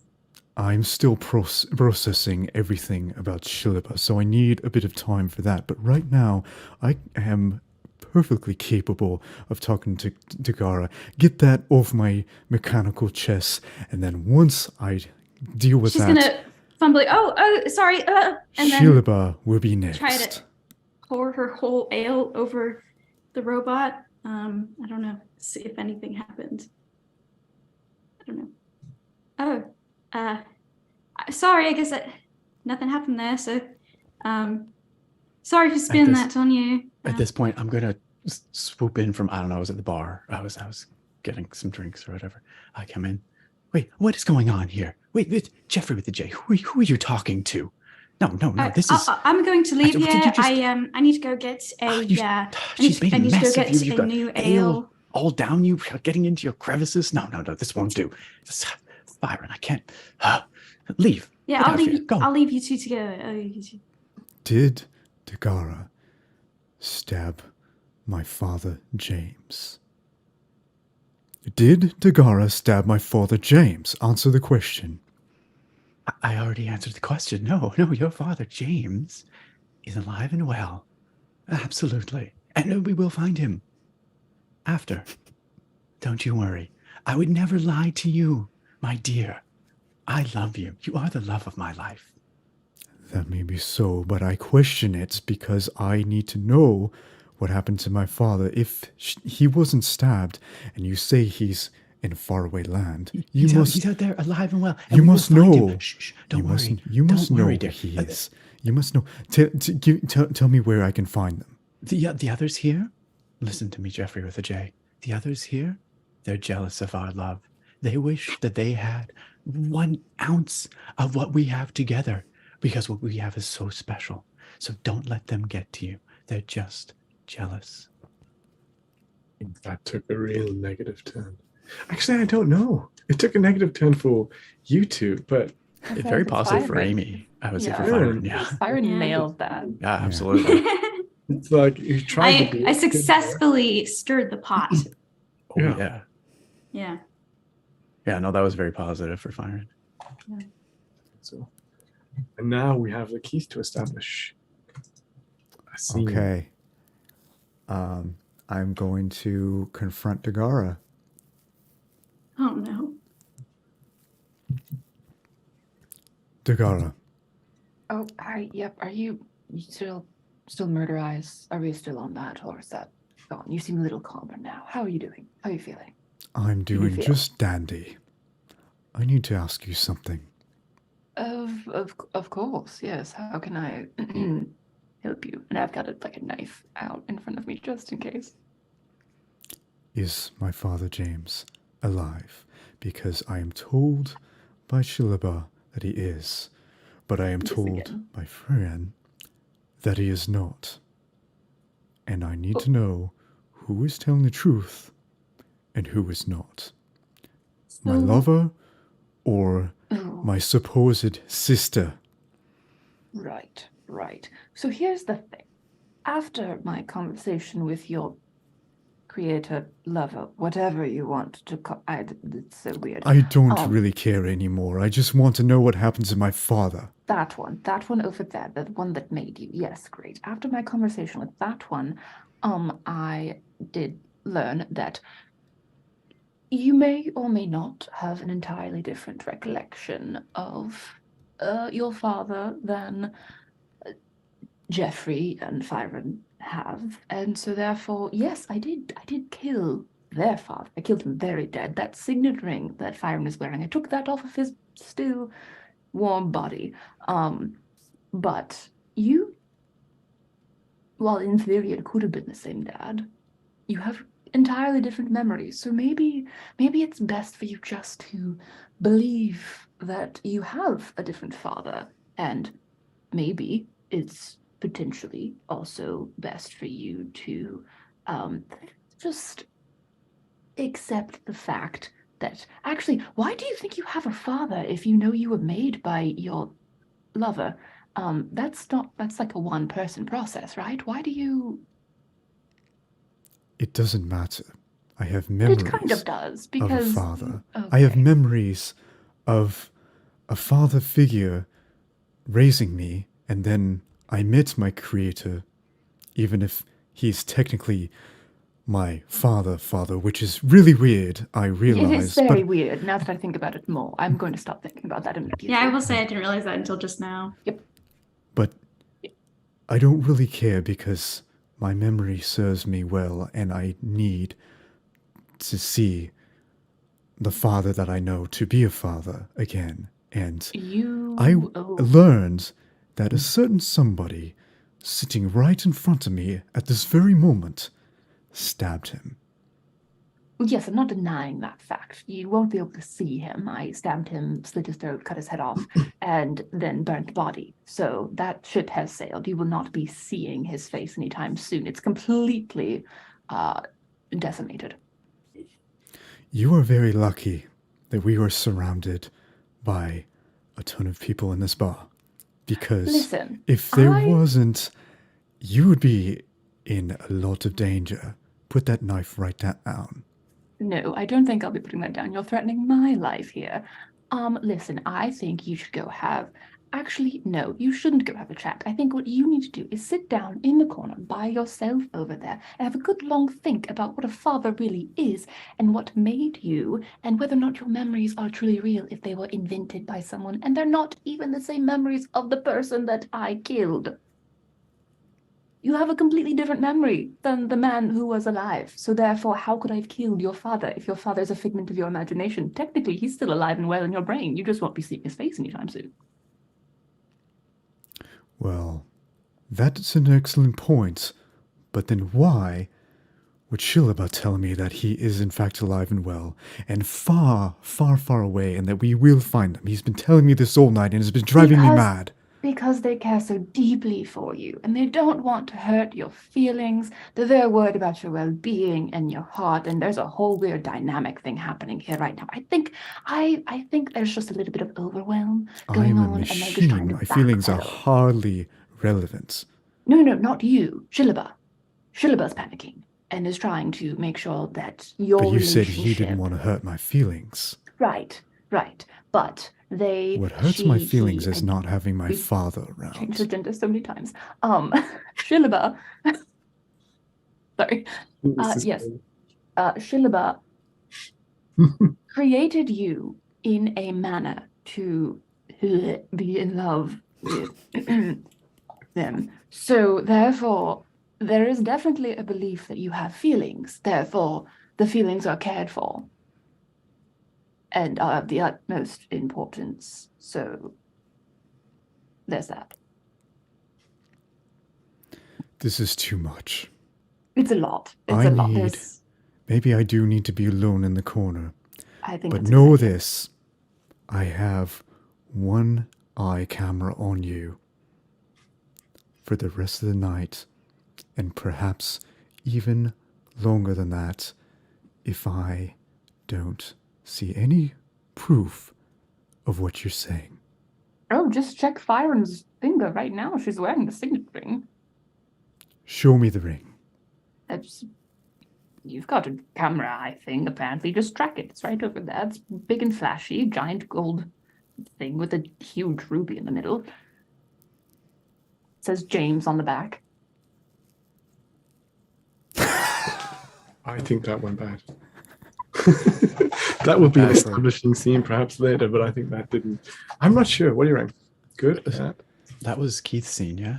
I'm still processing everything about Shilaba, so I need a bit of time for that. But right now, I am perfectly capable of talking to Dagara. Get that off my mechanical chest, and then once I deal with She's that, gonna fumble. Oh, sorry. And then Shilaba will be next. try to pour her whole ale over the robot. I don't know. See if anything happened. I don't know. Oh, sorry. I guess nothing happened there. So, sorry for spilling that on you. At this point, I'm gonna swoop in from, I don't know, I was at the bar. I was getting some drinks or whatever. I come in. Wait, what is going on here? Wait, Jeffrey with the J. Who are you talking to? No. This is. I'm going to leave did you here. just- I need to go get a. She's made I a need to go mess of get you. You've a got new ale ale. all down you, getting into your crevices. No, this won't do. Byron, I can't. Leave. Yeah, Get I'll out leave. of here. Go. I'll leave you two together. Did Dagara stab my father, James? Did Dagara stab my father, James? Answer the question. I already answered the question. No, your father, James, is alive and well. Absolutely. And we will find him. After. Don't you worry. I would never lie to you, my dear. I love you. You are the love of my life. That may be so, but I question it because I need to know what happened to my father. If he wasn't stabbed, and you say he's in a faraway land, He's out there alive and well. And you we will must find know. him. Shh, don't You worry. You must Don't know worry, where dear. he is. You must know. Tell me where I can find them. The others here, listen to me, Jeffrey with a J. The others here, they're jealous of our love. They wish that they had 1 ounce of what we have together, because what we have is so special. So don't let them get to you. They're just jealous. That took a real negative turn. Actually, I don't know. It took a negative turn for you two, but Very positive for Amy. I would say for Byron. Yeah. Byron nailed that. Yeah, absolutely. it's like you tried to be. I successfully stirred the pot. Oh, Yeah. yeah. Yeah. Yeah, no, that was very positive for Byron. So, and now we have the keys to establish a scene. Okay. I'm going to confront Dagara. Oh no. Dagara, Oh, hi. Yep. Are you still murder eyes? Are we still on that, or is that gone? You seem a little calmer now. How are you doing? How are you feeling? I'm doing feel? just dandy. I need to ask you something. Of course. Yes. How can I help you? And I've got a knife out in front of me just in case. Is my father James alive? Because I am told by Shilaba that he is, but I am Yes, told again. by Frian that he is not. And I need to know who is telling the truth and who is not. My So- lover or Oh, my supposed sister? right. So here's the thing. After my conversation with your creator, lover, whatever you want to call, it's so weird. I don't Um, really care anymore. I just want to know what happened to my father. That one over there, the one that made you. Yes, great. After my conversation with that one, I did learn that you may or may not have an entirely different recollection of your father than Jeffrey and Fyron have. And so therefore, yes, I did kill their father. I killed him very dead. That signet ring that Fyron is wearing, I took that off of his still warm body. But you, while in theory it could have been the same dad, you have entirely different memories. So maybe it's best for you just to believe that you have a different father, and maybe it's potentially also best for you to just accept the fact that actually, why do you think you have a father if you know you were made by your lover? That's like a one-person process, right? Why do you? It doesn't matter. I have But memories it kind of does, of a because father. I have okay. memories of a father figure raising me, and then I met my creator, even if he's technically my father, which is really weird, I realize. It is very weird. Now that I think about it more, I'm going to stop thinking about that immediately. Yeah, I will say I didn't realize that until just now. Yep. But I don't really care because my memory serves me well, and I need to see the father that I know to be a father again. And I learned that a certain somebody sitting right in front of me at this very moment stabbed him. Yes, I'm not denying that fact. You won't be able to see him. I stabbed him, slit his throat, cut his head off, and then burnt the body. So that ship has sailed. You will not be seeing his face anytime soon. It's completely decimated. You are very lucky that we were surrounded by a ton of people in this bar. Because Listen, if there wasn't, you would be in a lot of danger. Put that knife right down. No, I don't think I'll be putting that down. You're threatening my life here. Listen, I think you should go have... Actually, no, you shouldn't go have a chat. I think what you need to do is sit down in the corner by yourself over there and have a good long think about what a father really is and what made you and whether or not your memories are truly real if they were invented by someone and they're not even the same memories of the person that I killed. You have a completely different memory than the man who was alive. So therefore, how could I have killed your father if your father is a figment of your imagination? Technically, he's still alive and well in your brain. You just won't be seeing his face anytime soon. Well, that's an excellent point. But then why would Shilaba tell me that he is in fact alive and well, and far, far, far away, and that we will find him? He's been telling me this all night and has been driving me mad. Because they care so deeply for you, and they don't want to hurt your feelings. They're very worried about your well-being and your heart, and there's a whole weird dynamic thing happening here right now. I think there's just a little bit of overwhelm going on, and they're just trying to My feelings are backpedal. hardly relevant. No, not you, Shilaba. Shilaba's panicking and is trying to make sure that your But you said he relationship- didn't want to hurt my feelings. Right. But What hurts my feelings is not having my father around. Changed the gender so many times. Shilaba. Sorry. Yes. Shilaba created you in a manner to be in love with them. So therefore, there is definitely a belief that you have feelings. Therefore, the feelings are cared for and are of the utmost importance. So there's that. This is too much. It's a lot. Maybe I do need to be alone in the corner. I think. But know this. I have one eye camera on you for the rest of the night, and perhaps even longer than that if I don't see any proof of what you're saying. Oh, just check Fyron's finger right now. She's wearing the signet ring. Show me the ring. You've got a camera eye thing, apparently. Just track it. It's right over there. It's big and flashy, giant gold thing with a huge ruby in the middle. It says James on the back. I think that went bad. That would be an establishing scene perhaps later, but I think that didn't. I'm not sure. What do you rank? Good? That was Keith's scene, yeah?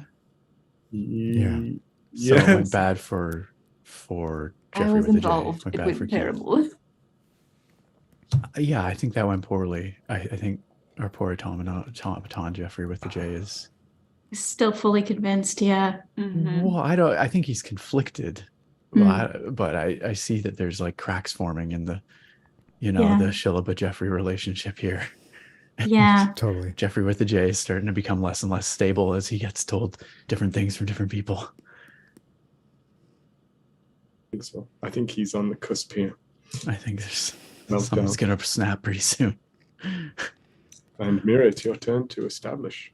Yeah. So it went bad for Jeffrey I was with involved. the J. It Went bad went for terrible. Keith. Yeah, I think that went poorly. I think our poor automaton Jeffrey with the J is Still fully convinced, yeah. Mm-hmm. Well, I think he's conflicted. But I see that there's like cracks forming in the the Shilaba Jeffrey relationship here. Yeah. Totally. Jeffrey with the J is starting to become less and less stable as he gets told different things from different people. So I think he's on the cusp here. I think there's someone's going to snap pretty soon. And Mira, it's your turn to establish.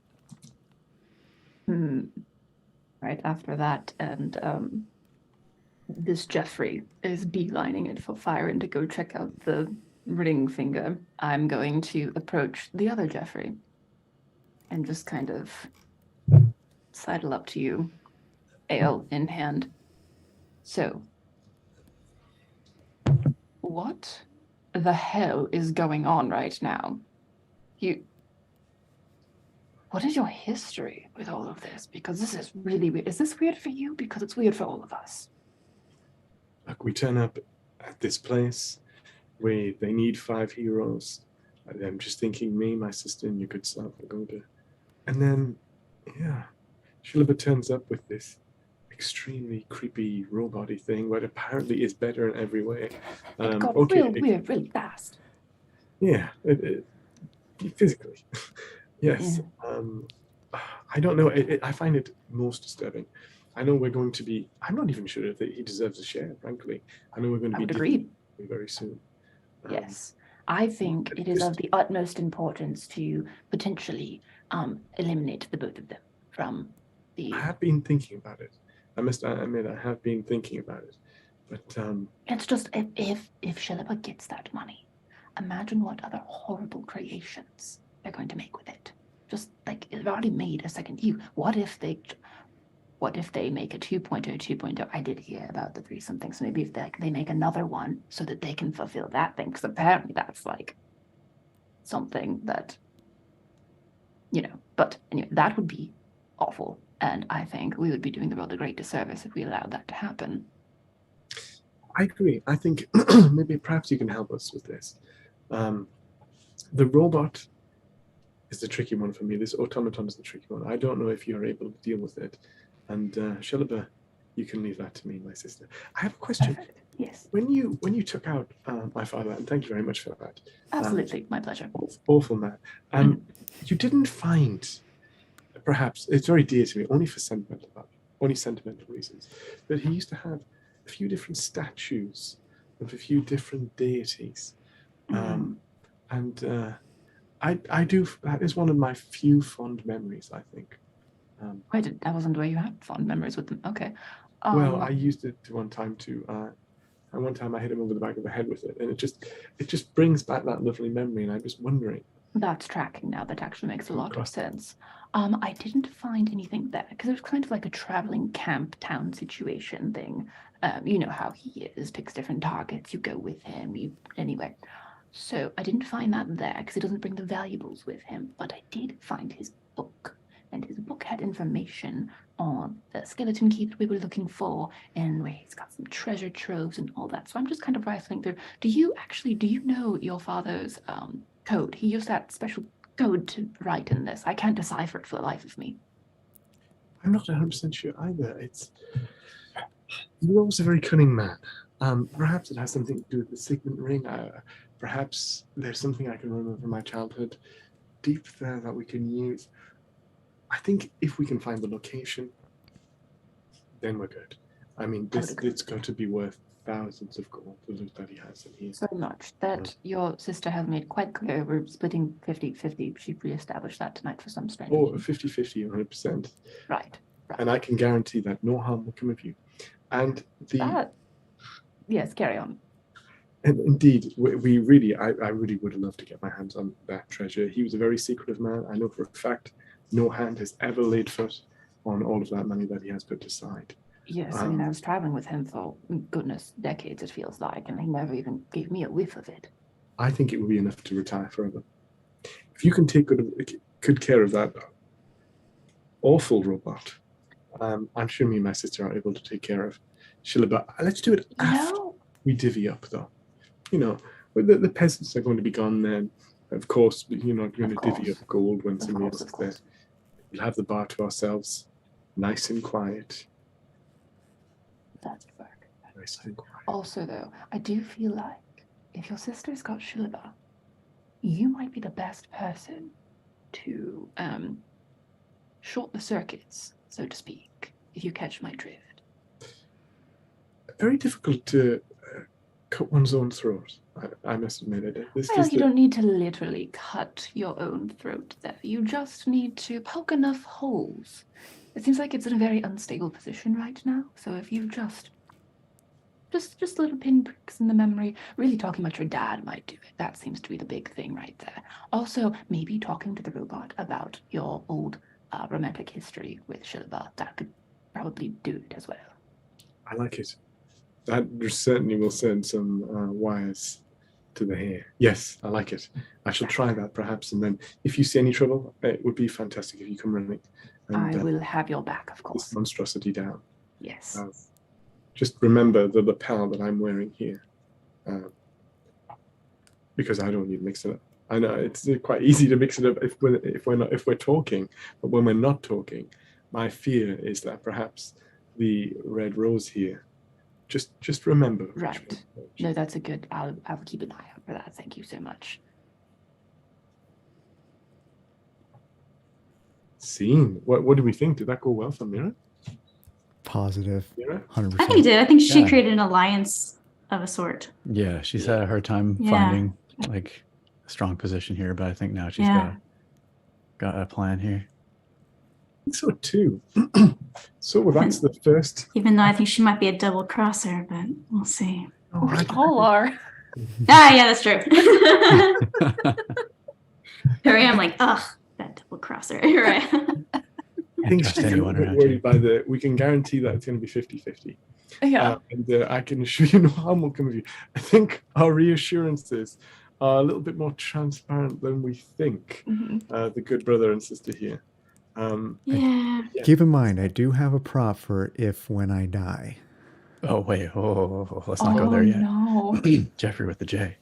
Right after that, and this Jeffrey is beelining it for Fyron to go check out the ring finger. I'm going to approach the other Jeffrey and just kind of sidle up to you, ale in hand. So, what the hell is going on right now? What is your history with all of this? Because this is really weird. Is this weird for you? Because it's weird for all of us. Look, we turn up at this place where they need 5 heroes. I'm just thinking me, my sister, and your good self are going to... And then, Shilaba turns up with this extremely creepy robot-y thing, but apparently is better in every way. It got real weird really fast. Yeah, physically. Yes. Yeah. I don't know. I find it most disturbing. I know we're going to be... I'm not even sure if he deserves a share, frankly. I know we're going to be agreed very soon. Yes. I think it is of the utmost importance to potentially eliminate the both of them from the... I have been thinking about it. I must admit, I have been thinking about it. But it's just, if Shilaba gets that money, imagine what other horrible creations they're going to make with it. Just like, it already made a second you. What if they make a 2.0? I did hear about the 3-something, so maybe if they make another one so that they can fulfill that thing, because apparently that's like something that, but anyway, that would be awful. And I think we would be doing the world a great disservice if we allowed that to happen. I agree. I think maybe perhaps you can help us with this. The robot is the tricky one for me. This automaton is the tricky one. I don't know if you're able to deal with it. And Shilaba, you can leave that to me, my sister. I have a question. Perfect. Yes. When you took out my father, and thank you very much for that. Absolutely, my pleasure. Awful man. You didn't find, perhaps it's very dear to me, only sentimental reasons, that he used to have a few different statues of a few different deities, I do. That is one of my few fond memories, I think. I wasn't aware you had fond memories with them. Okay. Well, I used it one time to. And one time I hit him over the back of the head with it, and it just brings back that lovely memory. And I'm just wondering. That's tracking now. That actually makes a lot of sense. I didn't find anything there because it was kind of like a traveling camp town situation thing. You know how he is, picks different targets. You go with him. Anyway. So I didn't find that there because he doesn't bring the valuables with him. But I did find his book, and his book had information on the skeleton key that we were looking for, and where he's got some treasure troves and all that. So I'm just kind of rifling through. Do you know your father's code? He used that special code to write in this. I can't decipher it for the life of me. I'm not 100% sure either. You're always a very cunning man. Perhaps it has something to do with the signet ring. Perhaps there's something I can remember from my childhood deep there that we can use. I think if we can find the location, then we're good. I mean, it's going to be worth thousands of gold, the loot that he has in here. So much that your sister has made quite clear. We're splitting 50-50. She reestablished that tonight for some strange reason. 50-50, 100%. Right. And I can guarantee that no harm will come of you. And yes, carry on. And indeed, I really would have loved to get my hands on that treasure. He was a very secretive man. I know for a fact no hand has ever laid foot on all of that money that he has put aside. Yes, I mean, I was traveling with him for, goodness, decades, it feels like, and he never even gave me a whiff of it. I think it would be enough to retire forever. If you can take good care of that awful robot, I'm sure me and my sister are able to take care of Shilaba. Let's do it after we divvy up, though. You know, the peasants are going to be gone then. Of course, you're not going to divvy up gold when somebody else is there. We'll have the bar to ourselves, nice and quiet. That would work. Nice and quiet. Also, though, I do feel like if your sister's got Shilaba, you might be the best person to short the circuits, so to speak, if you catch my drift. Very difficult to cut one's own throat. I must admit it. You don't need to literally cut your own throat there. You just need to poke enough holes. It seems like it's in a very unstable position right now. So if you just little pinpricks in the memory, really talking about your dad might do it. That seems to be the big thing right there. Also, maybe talking to the robot about your old romantic history with Shilaba. That could probably do it as well. I like it. That certainly will send some wires to the hair. Yes, I like it. I shall try that perhaps, and then if you see any trouble, it would be fantastic if you come running. And, I will have your back, of course. This monstrosity down. Yes. Just remember the lapel that I'm wearing here, because I don't need to mix it up. I know it's quite easy to mix it up if we're talking, but when we're not talking, my fear is that perhaps the red rose here. Just remember. Right. No, that's a good. I'll keep an eye out for that. Thank you so much. Scene. What do we think? Did that go well for Mira? Positive. Mira? 100%. I think it did. I think she created an alliance of a sort. Yeah, she's had a hard time finding like a strong position here, but I think now she's got a plan here. I think so too. So that's the first. Even though I think she might be a double crosser, but we'll see. We all are. Yeah, that's true. Here I am, like, ugh, that double crosser. Right. I think she's a little bit worried by we can guarantee that it's going to be 50-50. Yeah. And I can assure you no harm will come of you. I think our reassurances are a little bit more transparent than we think. Mm-hmm. The good brother and sister here. Yeah. Keep in mind, I do have a prop for if when I die. Oh, wait. Oh, let's not go there yet. No. Jeffrey with the J.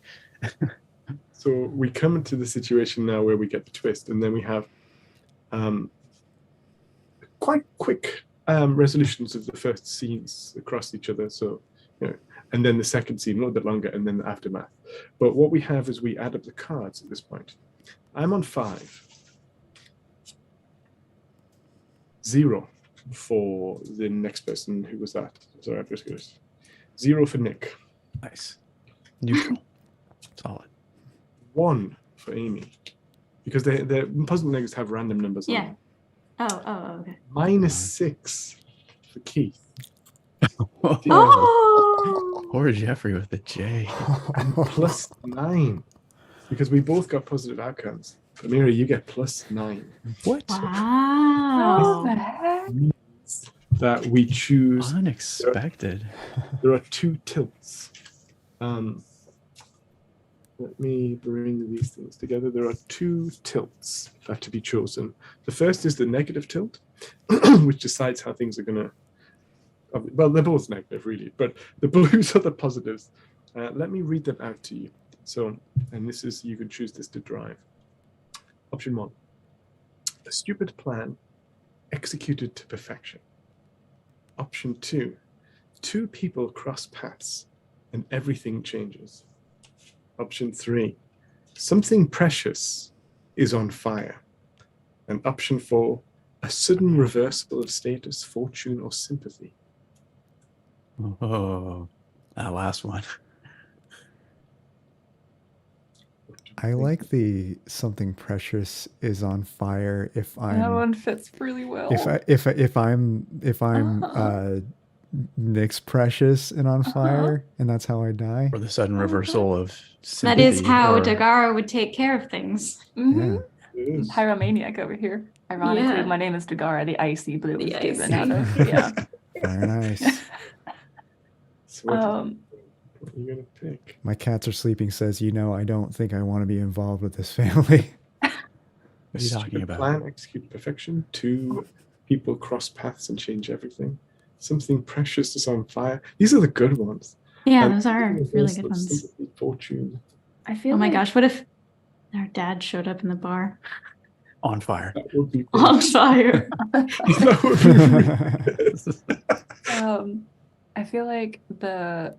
So we come into the situation now where we get the twist, and then we have quite quick resolutions of the first scenes across each other. So, and then the second scene a little bit longer, and then the aftermath. But what we have is we add up the cards at this point. I'm on 5. 0 for the next person. Who was that? Sorry, I've just got 0 for Nick. Nice. Neutral. Solid. 1 for Amy, because the positive negatives have random numbers. Yeah. On them. Oh, okay. -6 for Keith. Oh. Poor Jeffrey with the J. +9, because we both got positive outcomes. Amira, you get +9. What? What the Wow. heck? That we choose. Unexpected. There are 2 tilts. Let me bring these things together. There are 2 tilts that have to be chosen. The first is the negative tilt, which decides how things are going to. Well, they're both negative, really, but the blues are the positives. Let me read them out to you. So, and this is, you can choose this to drive. Option 1, a stupid plan executed to perfection. Option 2, 2 people cross paths and everything changes. Option 3, something precious is on fire. And option 4, a sudden reversal of status, fortune, or sympathy. Oh, that last one. I like the something precious is on fire if That I'm one fits really well. if I'm Nick's precious and on fire, and that's how I die. Or the sudden reversal of That sympathy. is how or- Dagara would take care of things. Mhm. It is. Pyromaniac over here. Ironically, Yeah. my name is Dagara. The icy blue The is given icy. out of. Yeah. Very nice. So what are Um, you going to pick? My cats are sleeping says, I don't think I want to be involved with this family. What are you talking Stupid about? plan, execute perfection. 2 people cross paths and change everything. Something precious is on fire. These are the good ones. Yeah, And those are really reversal good of ones. sympathy, fortune. I feel Oh my like gosh, what if our dad showed up in the bar On fire. That would be on fire? that would be really good. I feel like the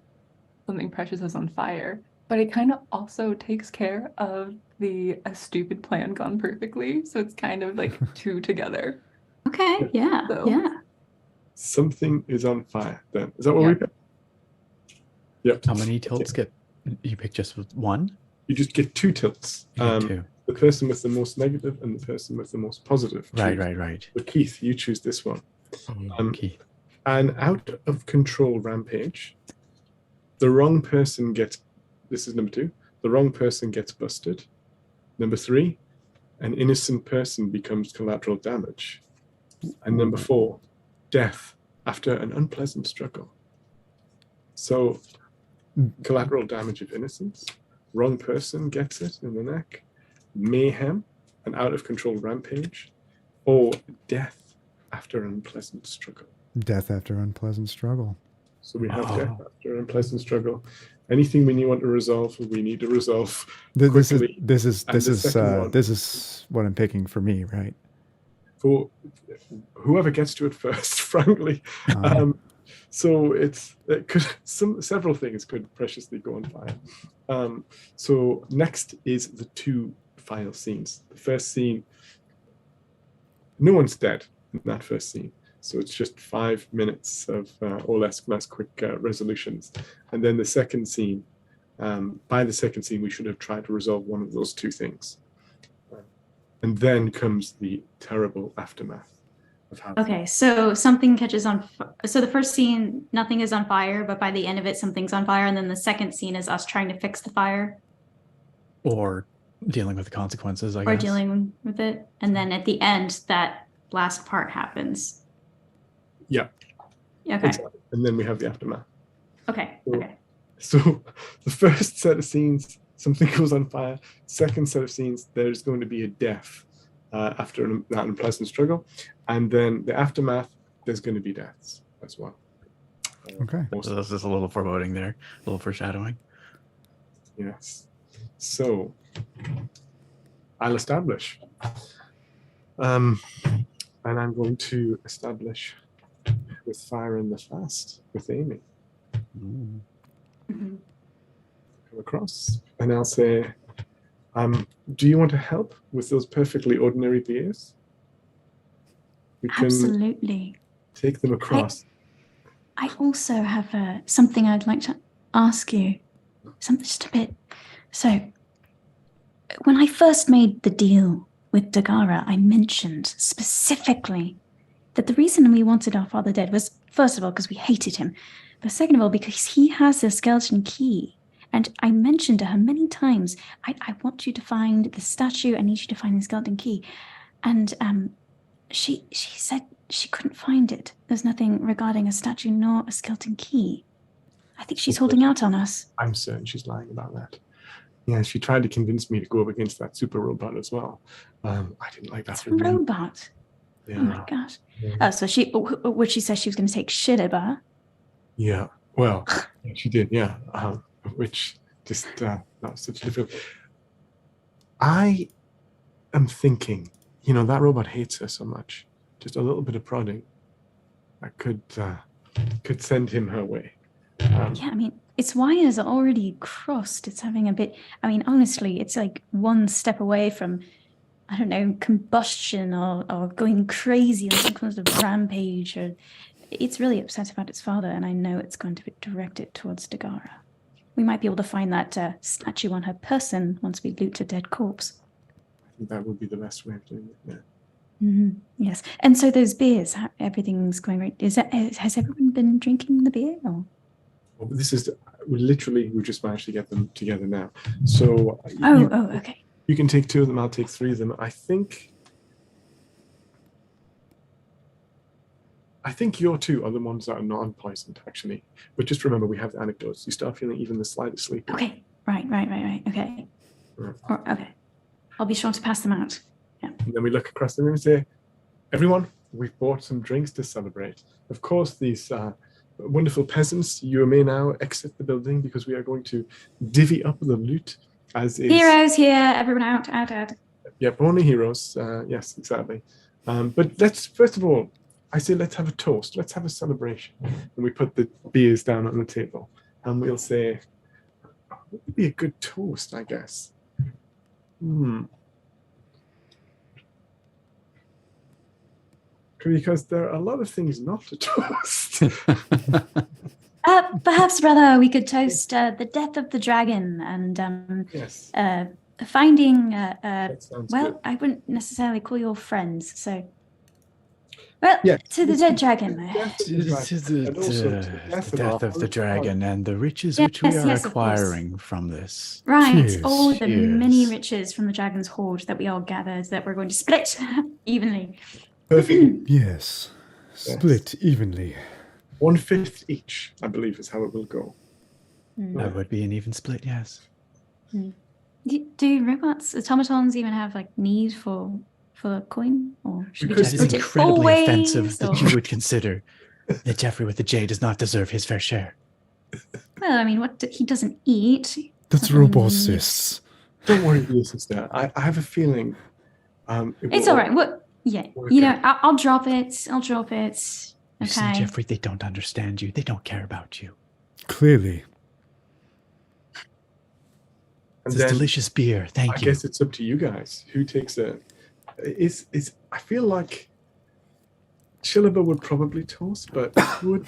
something precious is on fire, but it kind of also takes care of the a stupid plan gone perfectly. So it's kind of like 2 together. Okay, yeah, So- yeah. Something is on fire. Then is that what Yeah. we pick? Yep. How many tilts get you pick? Just with one? You just get 2 tilts. You get 2. The person with the most negative and the person with the most positive. Right. So Keith, you choose this one. Keith. An out of control rampage. The wrong person gets. This is number 2. The wrong person gets busted. Number 3, an innocent person becomes collateral damage. And number 4, death after an unpleasant struggle. So, collateral damage of innocence, wrong person gets it in the neck, mayhem, an out of control rampage, or death after an unpleasant struggle. Death after unpleasant struggle. So we have death after an unpleasant struggle. Anything we want to resolve, we need to resolve This quickly. is what I'm picking for me, right? For whoever gets to it first, frankly. So several things could preciously go on fire. So next is the 2 final scenes. The first scene, no one's dead in that first scene. So it's just 5 minutes of or less quick resolutions. And then the second scene, by the second scene, we should have tried to resolve one of those 2 things. And then comes the terrible aftermath of how. Okay, so something catches on. So the first scene, nothing is on fire, but by the end of it, something's on fire, and then the second scene is us trying to fix the fire Or dealing with the consequences, I or guess. dealing with it, and then at the end, that last part happens. Yeah. Okay. Exactly. And then we have the aftermath. Okay. So- Okay. So the first set of scenes, something goes on fire. Second set of scenes, there's going to be a death after that unpleasant struggle. And then the aftermath, there's going to be deaths as well. Okay. So this is a little foreboding there, a little foreshadowing. Yes. So I'll establish. And I'm going to establish with Fire in the Fast with Amy. Ooh. Come across. And I'll say, do you want to help with those perfectly ordinary beers? We can Absolutely. take them across. I also have something I'd like to ask you. Something just a bit. So, when I first made the deal with Dagara, I mentioned specifically that the reason we wanted our father dead was, first of all, because we hated him, but second of all, because he has a skeleton key. And I mentioned to her many times, I want you to find the statue, I need you to find the skeleton key. And she said she couldn't find it. There's nothing regarding a statue nor a skeleton key. I think she's holding out on us. I'm certain she's lying about that. Yeah, she tried to convince me to go up against that super robot as well. I didn't like that. It's a robot. Yeah. Oh my gosh. Yeah. Oh, so would she say she was going to take shit about? Yeah. Well, she did. Yeah. Which just not such a difficult. I am thinking, that robot hates her so much. Just a little bit of prodding, I could send him her way. Yeah, I mean, its wires are already crossed. It's having a bit. I mean, honestly, it's like one step away from, I don't know, combustion or going crazy on some kind of rampage. Or it's really upset about its father, and I know it's going to be directed towards Dagara. We might be able to find that statue on her person once we loot a dead corpse. I think that would be the best way of doing it. Yeah. Mm-hmm. Yes, and so those beers, everything's going right. Has everyone been drinking the beer? Or? Well, this is we just managed to get them together now. So Okay. You can take 2 of them. I'll take 3 of them. I think your 2 are the ones that are non-poisoned, actually. But just remember, we have the anecdotes. You start feeling even the slightest sleepy. Okay. Right. Okay. Yeah. Okay. I'll be sure to pass them out. Yeah. And then we look across the room and say, everyone, we've bought some drinks to celebrate. Of course, these wonderful peasants, you may now exit the building because we are going to divvy up the loot as is. Heroes here, everyone out. Yep, only heroes. Yes, exactly. But let's, first of all, I say let's have a toast. Let's have a celebration. And we put the beers down on the table. And we'll say, what would be a good toast, I guess? Because there are a lot of things not to toast. Perhaps, brother, we could toast the death of the dragon and Yes. finding. That sounds good. I wouldn't necessarily call your friends. So, well, Yeah. to the dead dragon. To the death of the dragon and the riches which we are Yes, of course. acquiring from this. Right, Cheers. all the Cheers. many riches from the dragon's hoard that we all gathered that we're going to split evenly. Perfect. Yes. Split evenly. 1/5 each, I believe, is how it will go. That would be an even split, yes. Do robots, automatons, even have need for a coin, or should we Because just That is split it incredibly always, offensive that or- you would consider that Jeffrey with the J does not deserve his fair share. Well, I mean, he doesn't eat. That's Really robotists. Don't worry, dear sister. I have a feeling. It's all right. What? Yeah, Work I'll drop it. I'll drop it. You see, Okay. Jeffrey, they don't understand you. They don't care about you. Clearly. And This is then delicious beer. Thank I you. guess it's up to you guys. Who takes it? I feel like Shilaba would probably toast, but would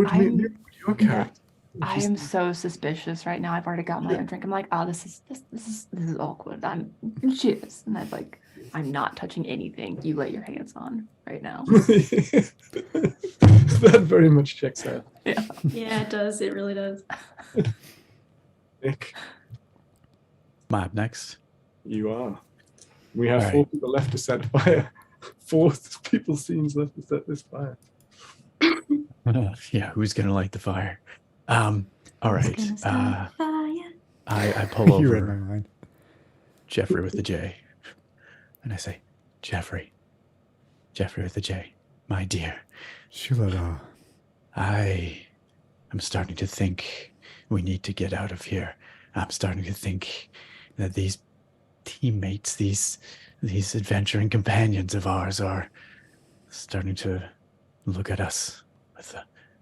I'm- your character? I am so suspicious right now. I've already got my own drink. I'm like, oh, this is awkward. Cheers. And I'm not touching anything you lay your hands on right now. That very much checks out. Yeah, it does. It really does. Nick, Am I up next? you are. We have All 4 right. people left to set fire. 4 people seems left to set this fire. Yeah, who's going to light the fire? All right. Gonna start a fire. I pull You read my over mind. Jeffrey with the J. And I say, Jeffrey with a J, my dear. Shilada. I am starting to think we need to get out of here. I'm starting to think that these teammates, these adventuring companions of ours are starting to look at us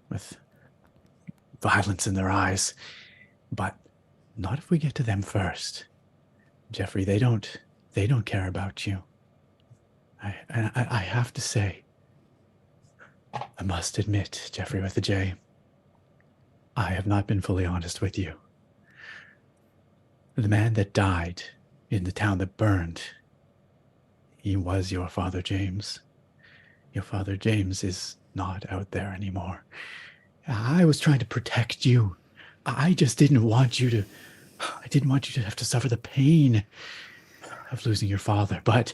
with violence in their eyes. But not if we get to them first. Jeffrey, they don't care about you. I have to say, I must admit, Jeffrey with a J, I have not been fully honest with you. The man that died in the town that burned, he was your father, James. Your father, James, is not out there anymore. I was trying to protect you. I just didn't want you to have to suffer the pain of losing your father. But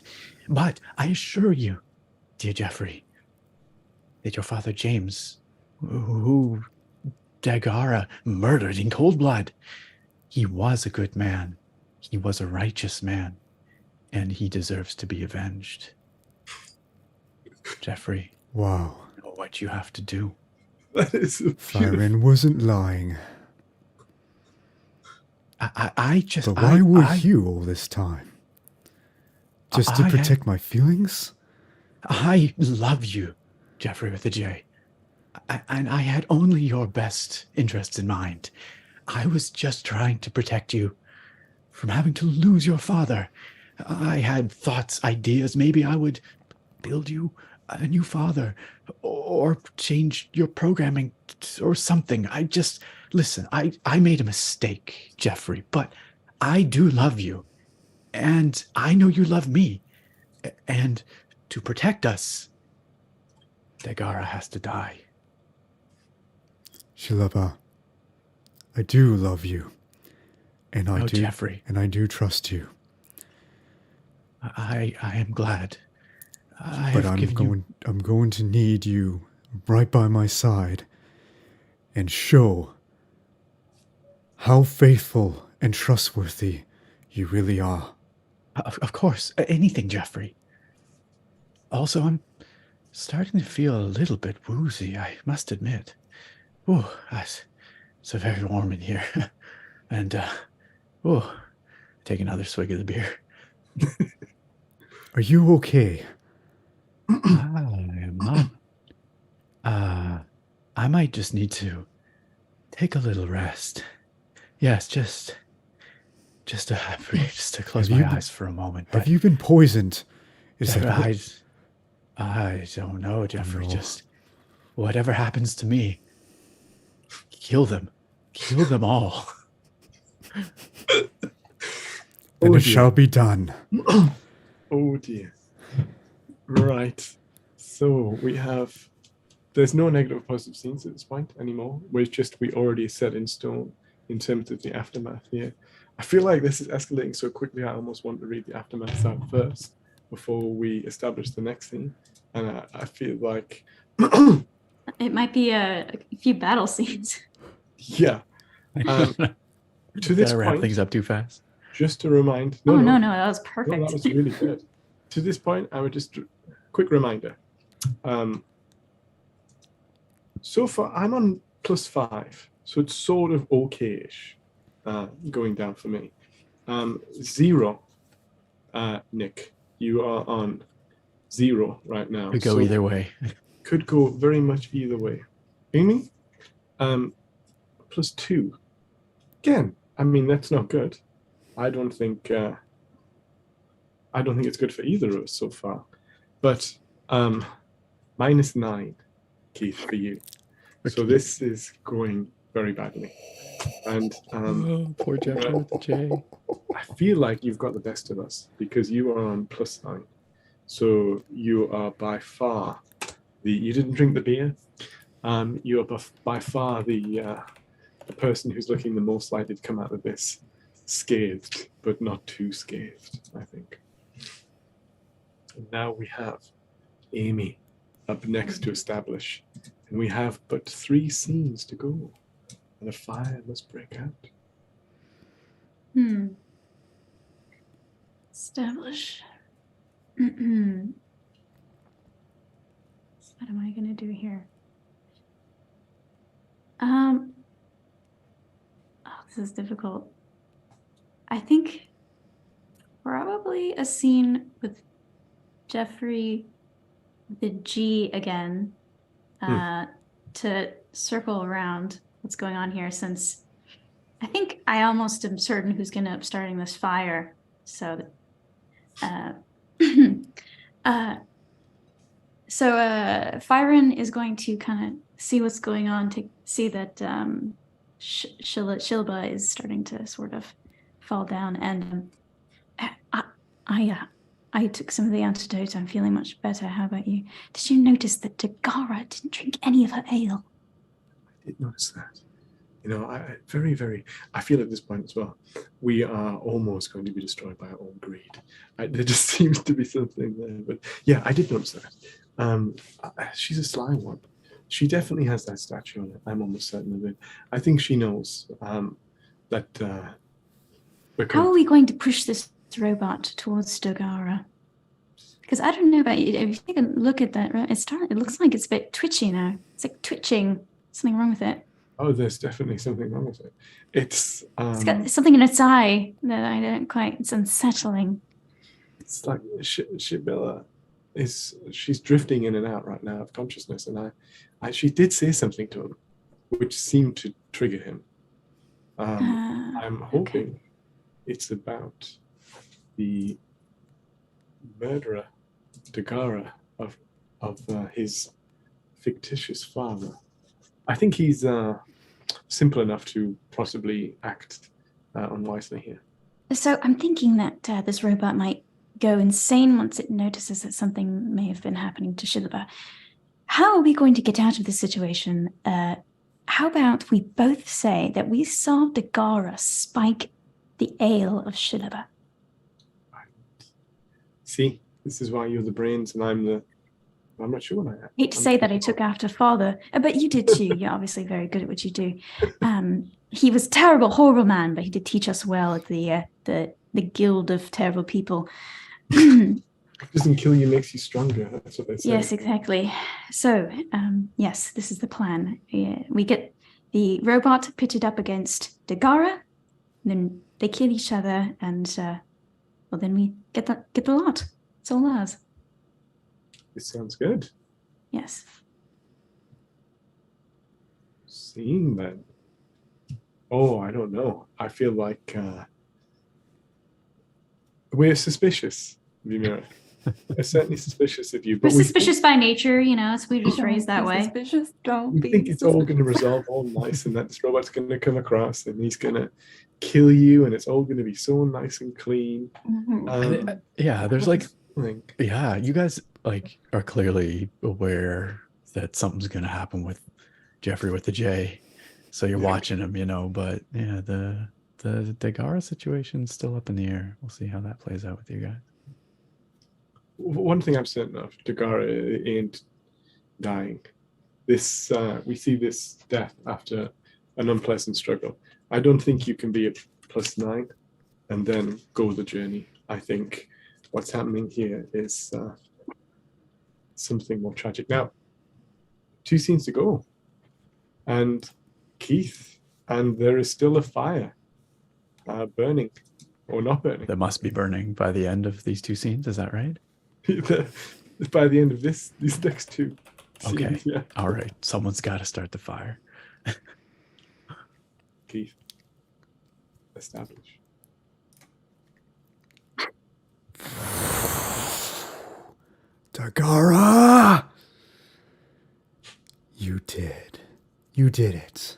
I assure you, dear Jeffrey, that your father, James, who Dagara murdered in cold blood, he was a good man. He was a righteous man, and he deserves to be avenged. Jeffrey, Wow. you know what you have to do. That is Firen wasn't lying. But why were you all this time? Just to protect my feelings? I love you, Jeffrey with a J. And I had only your best interests in mind. I was just trying to protect you from having to lose your father. I had thoughts, ideas. Maybe I would build you a new father or change your programming or something. Listen, I made a mistake, Jeffrey, but I do love you. And I know you love me. And to protect us, Dagara has to die. Shilaba, I do love you. And I do, Jeffrey. And I do trust you. I am glad. But I'm going to need you right by my side and show how faithful and trustworthy you really are. Of course, anything, Jeffrey. Also, I'm starting to feel a little bit woozy, I must admit. Oh, it's so very warm in here. And, take another swig of the beer. Are you okay? I am not. I might just need to take a little rest. Yes, just to close my eyes for a moment. Have you been poisoned? I don't know, Jeffrey. Oh, no. Just whatever happens to me, kill them all. Then it shall be done. Oh dear. Right. So there's no negative or positive scenes at this point anymore. We already set in stone in terms of the aftermath here. I feel like this is escalating so quickly, I almost want to read the aftermath out first before we establish the next scene. And I feel like it might be a few battle scenes. Yeah. To this wrap point, things up too fast. Just to remind. No, that was perfect. No, that was really good. To this point, I would just quick reminder. So far, I'm on +5, so it's sort of okay-ish going down for me. 0, Nick, you are on 0 right now. Could go either way. Could go very much either way. Amy, +2. Again, I mean that's not good. I don't think it's good for either of us so far. But -9, Keith, for you. Okay. So this is going very badly. And poor Jeffrey with the J. I feel like you've got the best of us because you are on +9. So you are by far you didn't drink the beer. You are by far the person who's looking the most likely to come out of this scathed, but not too scathed, I think. And now we have Amy up next to establish, and we have but 3 scenes to go, and a fire must break out. Establish. What am I gonna do here? Oh, this is difficult. I think probably a scene with Jeffrey, the G again, to circle around what's going on here, since I think I almost am certain who's going to end up starting this fire. So, Fyron is going to kind of see what's going on, to see that Shilba is starting to sort of fall down, and I took some of the antidote. I'm feeling much better. How about you? Did you notice that Dagara didn't drink any of her ale? I did notice that. I feel at this point as well, we are almost going to be destroyed by our own greed. There just seems to be something there. But yeah, I did notice that. She's a sly one. She definitely has that statue on it. I'm almost certain of it. I think she knows that. How are we going to push this robot towards Dagara? Because I don't know about you. If you take a look at that, right, it looks like it's a bit twitchy now. It's like twitching. Something wrong with it. Oh, there's definitely something wrong with it. It's got something in its eye that I don't quite. It's unsettling. It's like Shibilla she's drifting in and out right now of consciousness, and she did say something to him, which seemed to trigger him. I'm hoping it's about the murderer, Dagara, of his fictitious father. I think he's simple enough to possibly act unwisely here. So I'm thinking that this robot might go insane once it notices that something may have been happening to Shilba. How are we going to get out of this situation? How about we both say that we saw Dagara spike the ale of Shilba? See, this is why you're the brains and I'm not sure what I am. I hate to say that I took after father, but you did too. You're obviously very good at what you do. He was a terrible, horrible man, but he did teach us well at the guild of terrible people. Doesn't kill you, makes you stronger. That's what they say. Yes, exactly. So, yes, this is the plan. We get the robot pitted up against Dagara, then they kill each other, and then we get the lot. It's all ours. This sounds good. Yes. Seeing then. Oh, I don't know. I feel like we're suspicious of you, Mira. We're certainly suspicious of you. But we're suspicious by nature, so we just phrase that way. Suspicious, don't we be think it's all going to resolve all nice, and that this robot's going to come across and he's going to kill you, and it's all going to be so nice and clean. There's you guys are clearly aware that something's going to happen with Jeffrey with the J, so you're watching him, but the Dagara situation's still up in the air. We'll see how that plays out with you guys. One thing I'm certain of, Dagara ain't dying. We see this death after an unpleasant struggle. I don't think you can be a +9 and then go the journey. I think what's happening here is something more tragic. Now, 2 scenes to go, and Keith, and there is still a fire burning, or not burning. That must be burning by the end of these 2 scenes. Is that right? By the end of these next 2 scenes, okay. Yeah. All right. Someone's got to start the fire. Keith, establish. Dagara! You did it.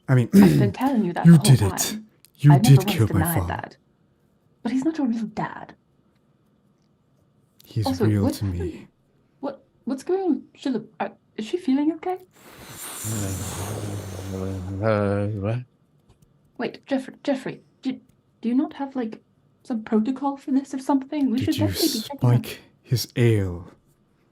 I mean, I've been telling you that you the whole did it. time. You I've did never kill once my denied father. that. But he's not your real dad. He's Also, real what to me. What's going on with Shilba? Is she feeling okay? What? Wait, Jeffrey, do you not have some protocol for this or something? We Did should you definitely be checking on. spike his ale?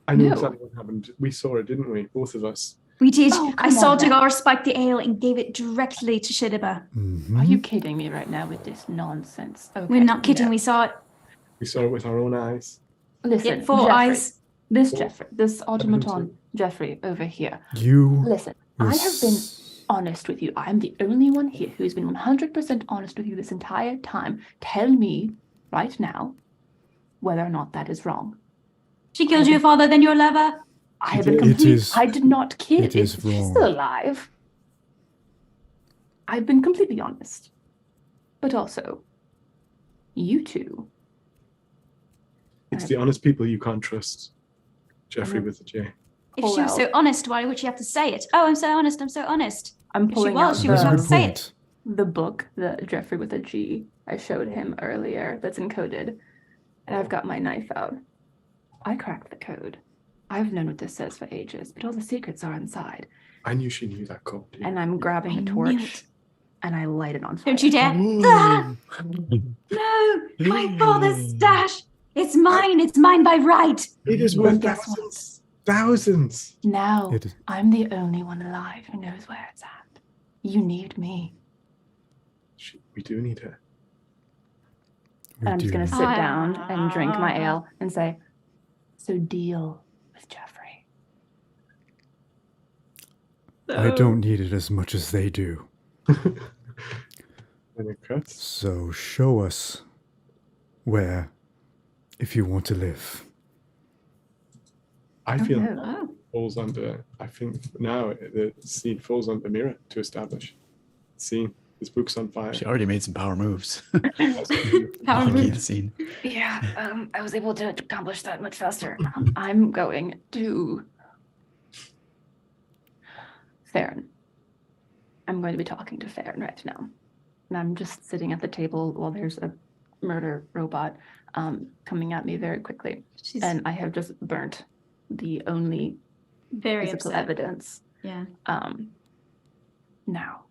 I know No. exactly what happened. We saw it, didn't we? Both of us. We did. Oh, I come saw on now. Dagara spike the ale and gave it directly to Shilba. Are you kidding me right now with this nonsense? Okay, We're not kidding. no. We saw it. We saw it with our own eyes. Listen, Four Jeffrey, eyes. this automaton Jeffrey over here. You Listen, were I have been s- honest with you. I am the only one here who's been 100% honest with you this entire time. Tell me right now whether or not that is wrong. She killed your father, then your lover. I have been It complete. is- I did not kill it is She's wrong. still alive. I've been completely honest. But also, you two. It's the honest people you can't trust. Jeffrey with a J. If she was so honest, why would she have to say it? Oh, I'm so honest. I'm so honest. I'm If she pulling was, out she would That's a not good say point. it. the book, the Jeffrey with a G I showed him earlier that's encoded. And I've got my knife out. I cracked the code. I've known what this says for ages, but all the secrets are inside. I knew she knew that code. And I'm grabbing a I knew torch it. and I light it on fire. Don't you dare. Ah! No, my father's stash. It's mine. It's mine by right. It is Well, worth guess what? thousands. Thousands. Now It is- I'm the only one alive who knows where it's at. You need me. We do need her. we And I'm just do going to need- sit down and drink my ale and say, so deal with Jeffrey. I don't need it as much as they do. And it cuts. So show us where, if you want to live. I feel no. Oh. falls under. I think now the scene falls under mirror to establish. Scene. This book's on fire. She already made some power moves. Power to keep move. the scene. Yeah, I was able to accomplish that much faster. I'm going to Farron. I'm going to be talking to Farron right now. And I'm just sitting at the table while there's a murder robot coming at me very quickly. She's And I have just burnt the only very physical upset. evidence. Yeah. Now,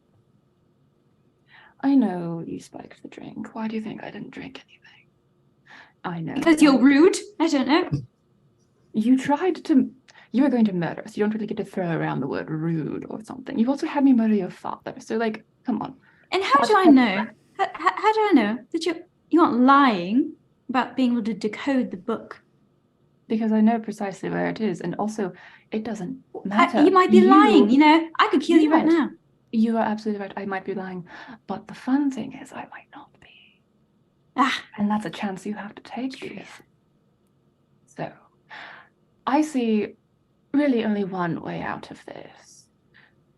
I know you spiked the drink. Why do you think I didn't drink anything? I know. Because you're rude. I don't know. You were going to murder us. You don't really get to throw around the word rude or something. You also had me murder your father. So, like, come on. And how do I know? How do I know that you aren't lying about being able to decode the book? Because I know precisely where it is. And also, it doesn't matter. You might be lying. You know, I could kill you You're right right. now. You are absolutely right. I might be lying. But the fun thing is, I might not be. Ah, And that's a chance you have to take, dear. So, I see really only one way out of this.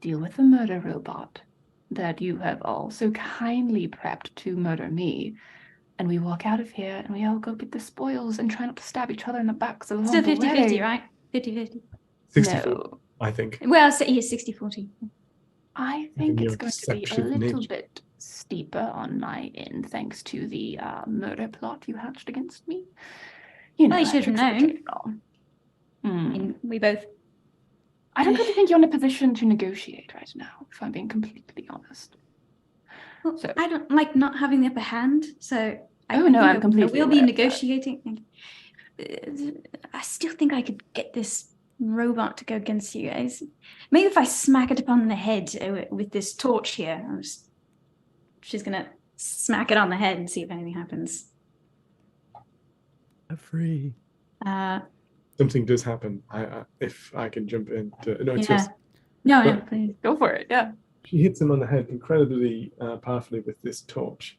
Deal with the murder robot that you have all so kindly prepped to murder me. And we walk out of here and we all go get the spoils and try not to stab each other in the backs along still the 50-50, way. right? 50-50. 64, No, I think. Well, so yeah, 60-40. I think your it's going to be a deceptive little nature. bit steeper on my end thanks to the murder plot you hatched against me. You know, Well, you should have ethics of the known. trade law. I mean, we both. I don't really think you're in a position to negotiate right now, if I'm being completely honest. Well, So- I don't like not having the upper hand, so I Oh, no, think I'm completely I will be aware of that. negotiating. I still think I could get this robot to go against you guys. Maybe if I smack it upon the head with this torch here. She's gonna smack it on the head and see if anything happens. Free. Something does happen. If I can jump in. No, it's Yeah. just No, please. Go for it, yeah. she hits him on the head incredibly powerfully with this torch,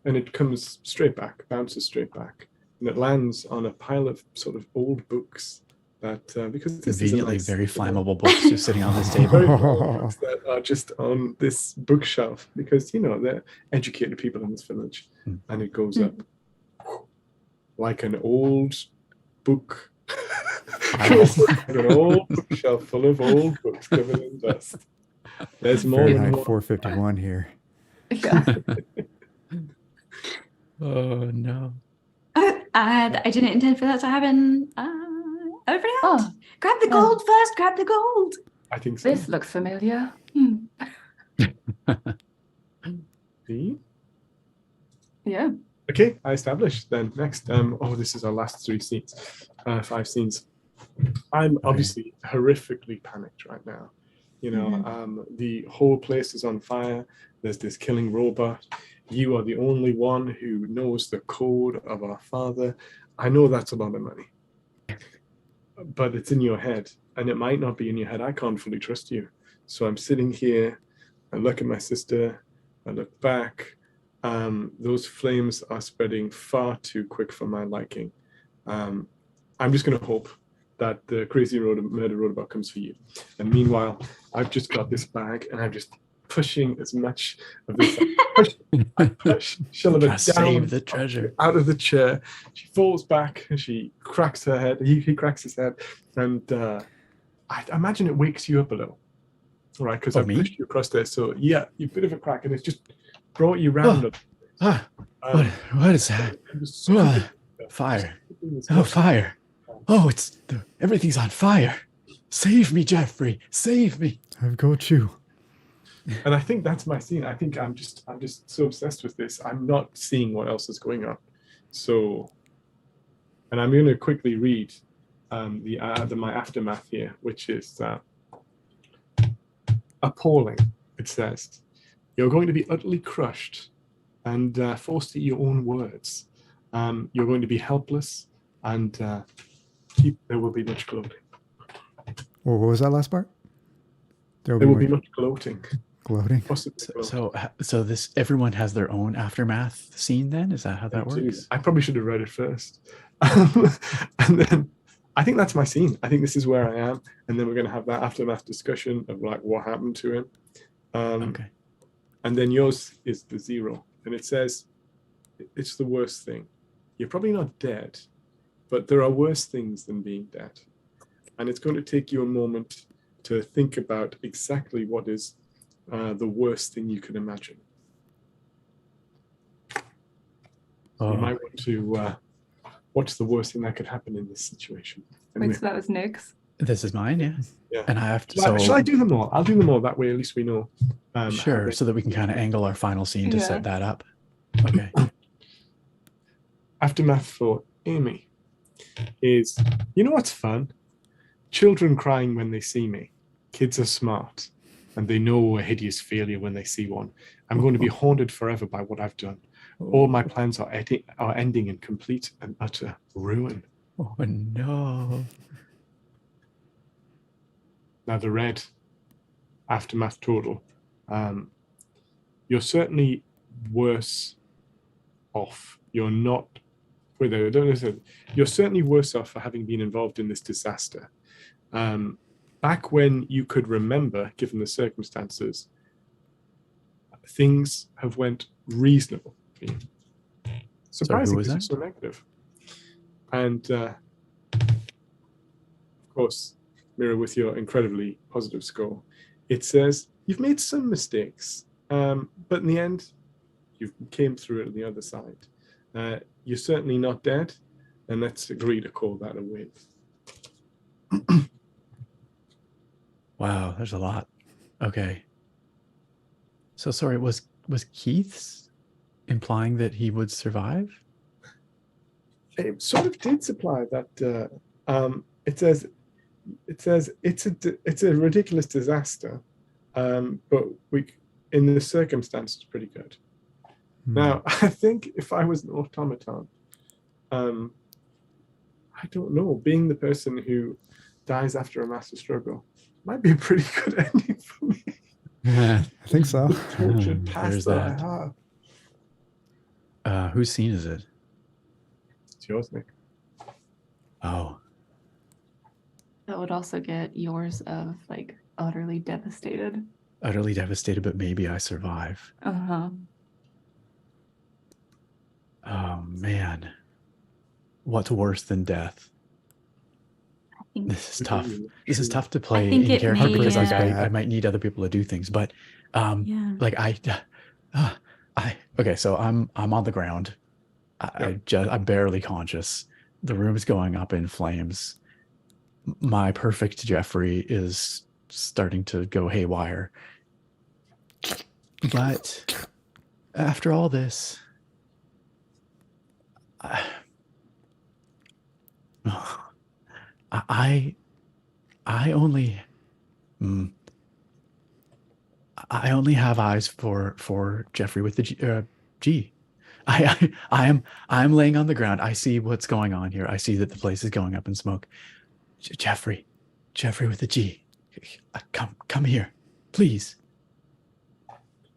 and it comes straight back, bounces straight back, and it lands on a pile of sort of old books that because this is a Conveniently nice, very you know, flammable books just sitting on this table. very flammable books that are just on this bookshelf because they're educated people in this village, and it goes up like an old book. Goes up an old bookshelf full of old books covered in dust. There's more than Fahrenheit one. 451 here. Yeah. Oh no. Oh, I didn't intend for that to happen. Everybody out. Oh, Grab the gold first. Grab the gold. I think so. this looks familiar. See? Yeah. Okay, I established then. Next, this is our last 5 scenes. I'm obviously horrifically panicked right now. The whole place is on fire. There's this killing robot. You are the only one who knows the code of our father. I know that's a lot of money. but it's in your head, and it might not be in your head. I can't fully trust you. So I'm sitting here, I look at my sister, I look back. Those flames are spreading far too quick for my liking. I'm just going to hope that the crazy murder roundabout comes for you. And meanwhile, I've just got this bag, and I'm just pushing as much of this. I push Shilaba down, save the treasure, out of the chair. She falls back, and she cracks her head. He cracks his head, and I imagine it wakes you up a little, right? Because I pushed you across there. So yeah, you've a bit of a crack, and it's just brought you round. What is that? Fire! Oh, fire! Oh, everything's on fire! Save me, Jeffrey! Save me! I've got you. And I think that's my scene. I think I'm just so obsessed with this. I'm not seeing what else is going on. So, and I'm going to quickly read my aftermath here, which is appalling. It says, "You're going to be utterly crushed and forced to eat your own words. You're going to be helpless, and there will be much gloating." Well, what was that last part? There will be much gloating. Gloating. So this everyone has their own aftermath scene. Then is that how that works? I probably should have read it first, and then I think that's my scene. I think this is where I am, and then we're going to have that aftermath discussion of like what happened to him. Okay. And then yours is the 0, and it says, "It's the worst thing. You're probably not dead, but there are worse things than being dead, and it's going to take you a moment to think about exactly what is the worst thing you can imagine." You might want to what's the worst thing that could happen in this situation? Wait, so that was Nick's? This is mine, yeah. Yeah. And I have to. Shall I do them all? I'll do them all. That way, at least we know. Sure, so that we can kind of angle our final scene to set that up. Okay. Aftermath for Amy is, you know what's fun? Children crying when they see me. Kids are smart, and they know a hideous failure when they see one. I'm going to be haunted forever by what I've done. All my plans are ending in complete and utter ruin. Oh no. Now the red aftermath total. You're certainly worse off. You're not. Wait, I don't know. You're certainly worse off for having been involved in this disaster. Back when you could remember, given the circumstances, things have went reasonable for you. Surprising because it's so negative. And of course, Mira, with your incredibly positive score, it says you've made some mistakes, but in the end, you came through it on the other side. You're certainly not dead, and let's agree to call that a win. Wow, there's a lot. Okay. So sorry, was Keith's implying that he would survive? It sort of did supply that. It says it's a ridiculous disaster, but in the circumstances pretty good. Now, I think if I was an automaton, I don't know, being the person who dies after a massive struggle might be a pretty good ending for me. I think so. The tortured past that I have. Whose scene is it? It's yours, Nick. Oh. That would also get yours of like utterly devastated. Utterly devastated, but maybe I survive. Uh-huh. Oh man. What's worse than death? This is tough. This is tough to play in character because like I might need other people to do things, but like okay, so I'm on the ground. I'm barely conscious. The room is going up in flames. My perfect Jeffrey is starting to go haywire. But after all this, I only have eyes for Jeffrey with the G. I am laying on the ground. I see what's going on here. I see that the place is going up in smoke. Jeffrey with a G. Come here, please.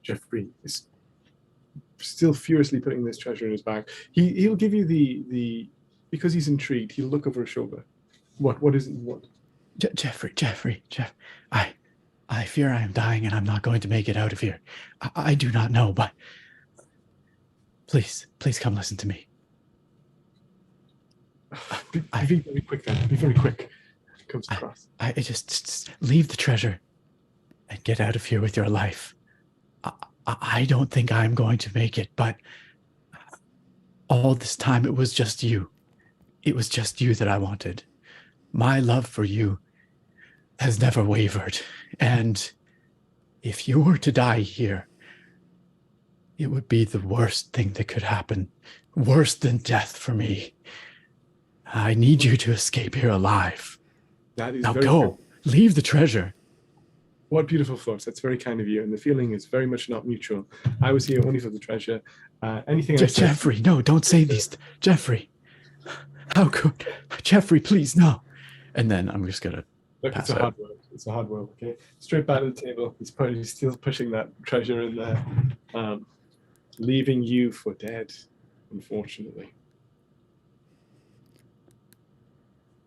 Jeffrey is still furiously putting this treasure in his bag. He'll give you the because he's intrigued. He'll look over his shoulder. What is it you want? Jeffrey, I fear I am dying and I'm not going to make it out of here. I do not know, but please come listen to me. Be very quick then. Be very quick. It comes across. I just leave the treasure and get out of here with your life. I don't think I'm going to make it, but all this time it was just you. It was just you that I wanted. My love for you has never wavered. And if you were to die here, it would be the worst thing that could happen. Worse than death for me. I need you to escape here alive. That is now very go. Leave the treasure. What beautiful thoughts. That's very kind of you. And the feeling is very much not mutual. I was here only for the treasure. Anything I said... Jeffrey, no, don't say these. Jeffrey. How could... Jeffrey, please, no. And then I'm just going to Look, it's a hard world. It's a hard world, okay? Straight back to the table. He's probably still pushing that treasure in there. Leaving you for dead, unfortunately.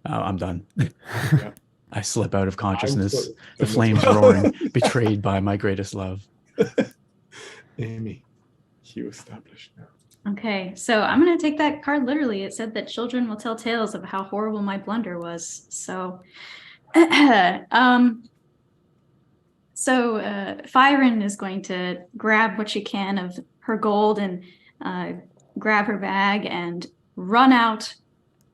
I'm done. Yeah. I slip out of consciousness. The flames roaring, betrayed by my greatest love. Amy, you established now. Okay, so I'm going to take that card literally. It said that children will tell tales of how horrible my blunder was. So, Fyron is going to grab what she can of her gold and grab her bag and run out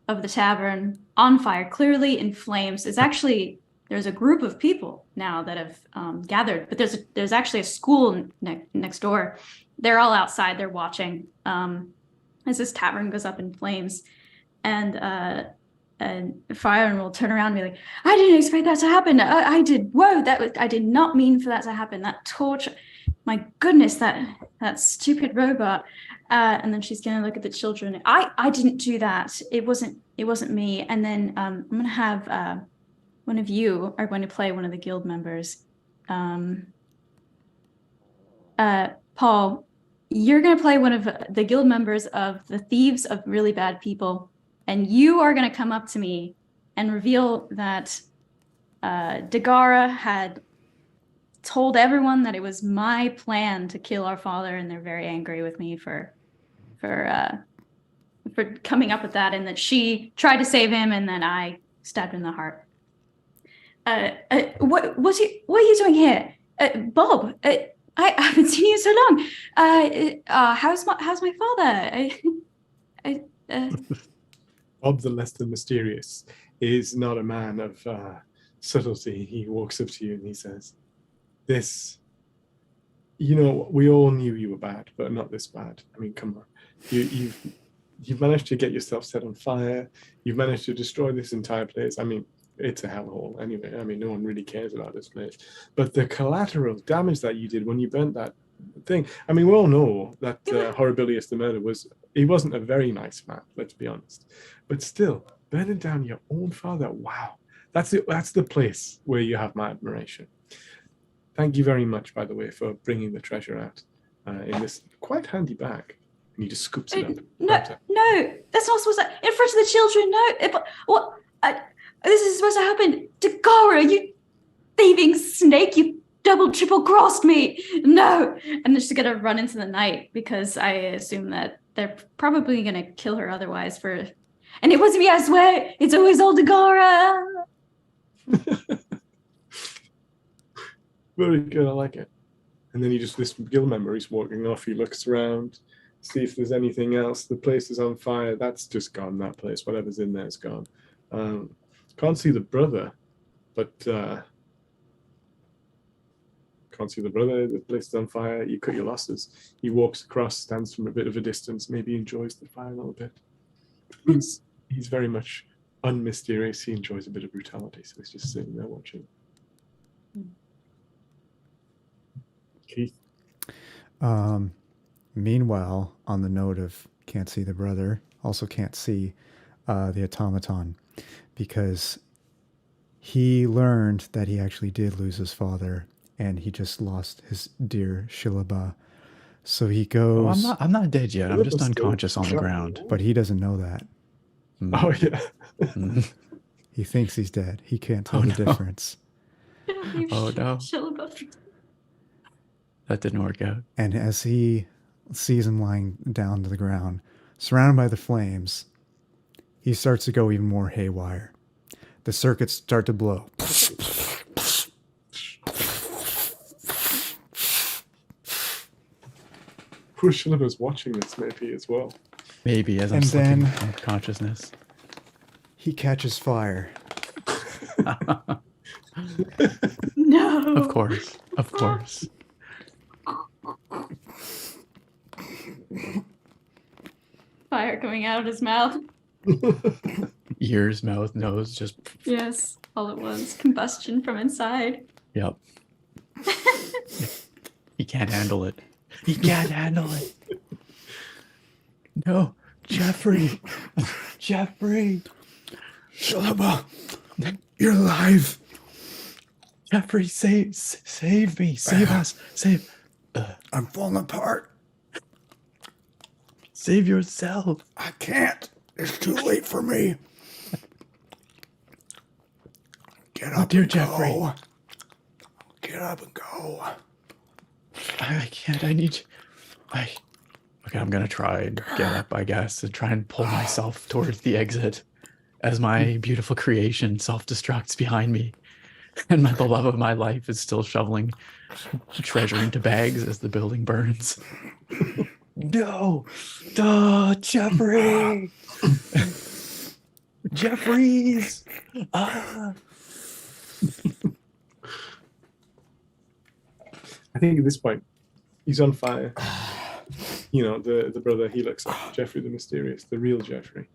of the tavern on fire, clearly in flames. There's a group of people now that have gathered, but there's actually a school next door. They're all outside. They're watching as this tavern goes up in flames, and Fyron will turn around and be like, "I didn't expect that to happen. I did. Whoa! I did not mean for that to happen. That torch. My goodness, that stupid robot." And then she's gonna look at the children. I didn't do that. It wasn't me. And then I'm gonna have one of you are going to play one of the guild members. Paul, you're going to play one of the guild members of the Thieves of Really Bad People, and you are going to come up to me and reveal that Dagara had told everyone that it was my plan to kill our father, and they're very angry with me for coming up with that, and that she tried to save him, and then I stabbed him in the heart. What are you doing here, Bob? I haven't seen you so long. How's my father? Bob the Less Than Mysterious is not a man of subtlety. He walks up to you and he says, we all knew you were bad, but not this bad. I mean, come on. You've managed to get yourself set on fire. You've managed to destroy this entire place. I mean, it's a hellhole anyway. I mean, no one really cares about this place. But the collateral damage that you did when you burnt that thing, I mean, we all know that Horribilius the murder he wasn't a very nice man, let's be honest. But still, burning down your own father, wow. That's it. That's the place where you have my admiration. Thank you very much, by the way, for bringing the treasure out in this quite handy bag. And he just scoops it up. No, that's not supposed to, in front of the children, no. This is supposed to happen. Dagara, you thieving snake, you triple crossed me. No. And she's going to run into the night because I assume that they're probably going to kill her otherwise and it wasn't me, I swear. It's always old Dagara. Very good, I like it. And then this guild member, he's walking off, he looks around, see if there's anything else. The place is on fire. That's just gone, that place. Whatever's in there is gone. Can't see the brother, but can't see the brother. The place is on fire. You cut your losses. He walks across, stands from a bit of a distance, maybe enjoys the fire a little bit. He's very much unmysterious. He enjoys a bit of brutality, so he's just sitting there watching. Keith. Meanwhile, on the note of can't see the brother, also can't see the automaton, because he learned that he actually did lose his father, and he just lost his dear Shilaba. So he Oh, goes, I'm not dead yet. I'm Shilaba just still unconscious on the shot. ground. but he doesn't know that. Mm. Oh yeah. Mm. He thinks he's dead. He can't tell Oh, the no. difference. Don't leave Oh, no. Shilaba. That didn't work out. And as he sees him lying down to the ground, surrounded by the flames, he starts to go even more haywire. The circuits start to blow. Poor Shilaba's watching this maybe as well. Maybe as I'm And slipping then- from consciousness. He catches fire. No. Of course. Of course. Fire coming out of his mouth. Ears, mouth, nose, just Yes, all it was. Combustion from inside. yep. He can't handle it. He can't handle it. No, Jeffrey. Jeffrey. Shilaba, you're alive. Jeffrey, save me. Save us. I'm falling apart. Save yourself. I can't. It's too late for me. Get up dear and Jeffrey. go. Get up and go. I can't. I need you. Okay, I'm gonna try and get up, I guess, and try and pull myself towards the exit as my beautiful creation self-destructs behind me. And the love of my life is still shoveling treasure into bags as the building burns. No! Duh, Jeffrey! Jeffries! Ah! I think at this point, he's on fire. You know, the brother, he looks at Jeffrey the Mysterious, the real Jeffrey.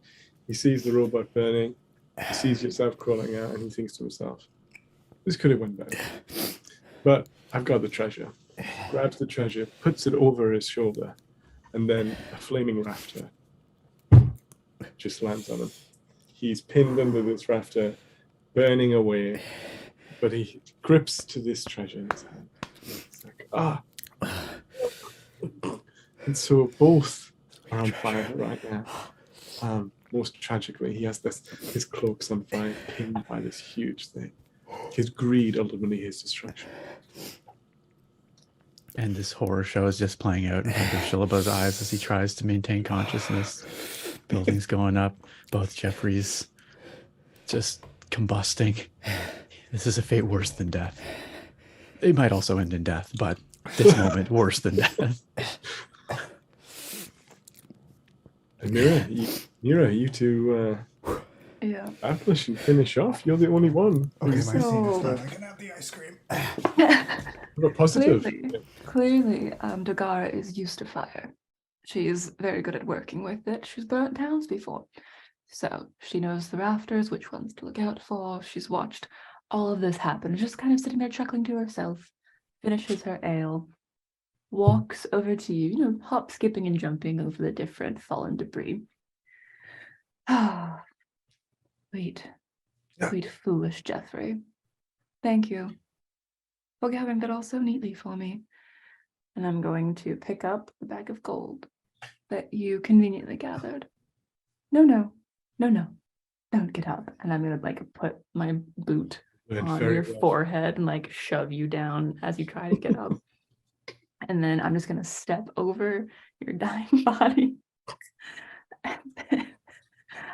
He sees the robot burning, he sees yourself crawling out, and he thinks to himself, this could have went better. But I've got the treasure. Grabs the treasure, puts it over his shoulder, and then a flaming rafter just lands on him. He's pinned under this rafter, burning away, but he grips to this treasure in his hand. It's like, ah. And so both are on fire right now. Most tragically, he has his cloak's on fire, pinned by this huge thing. His greed, ultimately his destruction. And this horror show is just playing out under Shilaba's eyes as he tries to maintain consciousness. Buildings going up, both Jeffreys just combusting. This is a fate worse than death. It might also end in death, but this moment worse than death. And Mira, you two Yeah. accomplish and finish off. You're the only one. Okay, my who's scene is So- done. I can have the ice cream. a positive. Clearly, Dagara is used to fire. She's very good at working with it. She's burnt towns before. So she knows the rafters, which ones to look out for. She's watched all of this happen, just kind of sitting there chuckling to herself, finishes her ale, walks over to you, hop, skipping and jumping over the different fallen debris. Ah, sweet, sweet, foolish Jeffrey. Thank you for gathering that all so neatly for me. And I'm going to pick up the bag of gold that you conveniently gathered. No. Don't get up. And I'm gonna put my boot Went on very your well. forehead and shove you down as you try to get up. And then I'm just gonna step over your dying body. And then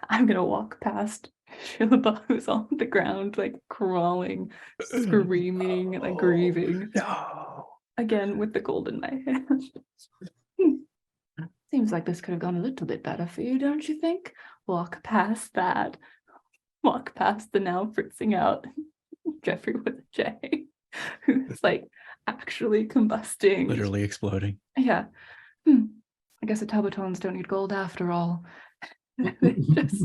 I'm gonna walk past Shilaba, who's on the ground, crawling, screaming, grieving. No. Again with the gold in my hand. Seems like this could have gone a little bit better for you, don't you think? Walk past that. Walk past the now fritzing out Jeffrey with a J, who's actually combusting. Literally exploding. Yeah. I guess the Tabatons don't need gold after all. They just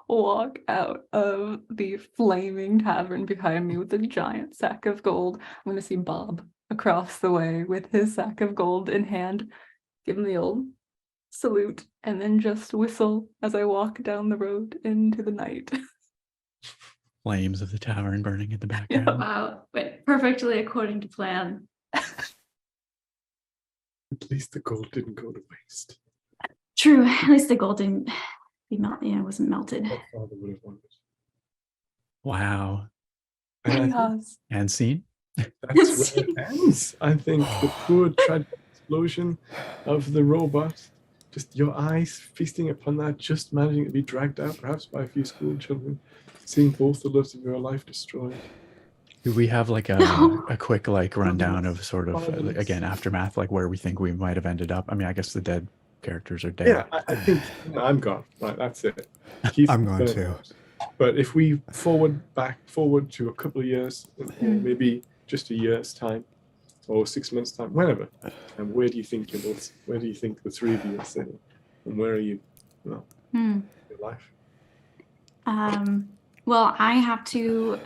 walk out of the flaming tavern behind me with a giant sack of gold. I'm going to see Bob across the way with his sack of gold in hand. Give him the old salute and then just whistle as I walk down the road into the night. flames of the tavern burning in the background. Wow, went perfectly according to plan. At least the gold didn't go to waste. True. At least the gold didn't be melted. Yeah, it wasn't melted. My father would have wanted. Wow. And I think And scene? that's where it ends. I think the poor tragic explosion of the robot, just your eyes feasting upon that, just managing to be dragged out, perhaps by a few school children, seeing both the loves of your life destroyed. Do we have like a quick like rundown of sort of again aftermath, like where we think we might have ended up? I mean, I guess the dead characters are dead. Yeah, I think I'm gone. Right, that's it. Keith I'm gone too. But if we forward to a couple of years, or maybe just a year's time, or 6 months' time, whenever, and where do you think you're both? Where do you think the three of you are sitting? And where are you? Well, in your life. Well, I have to.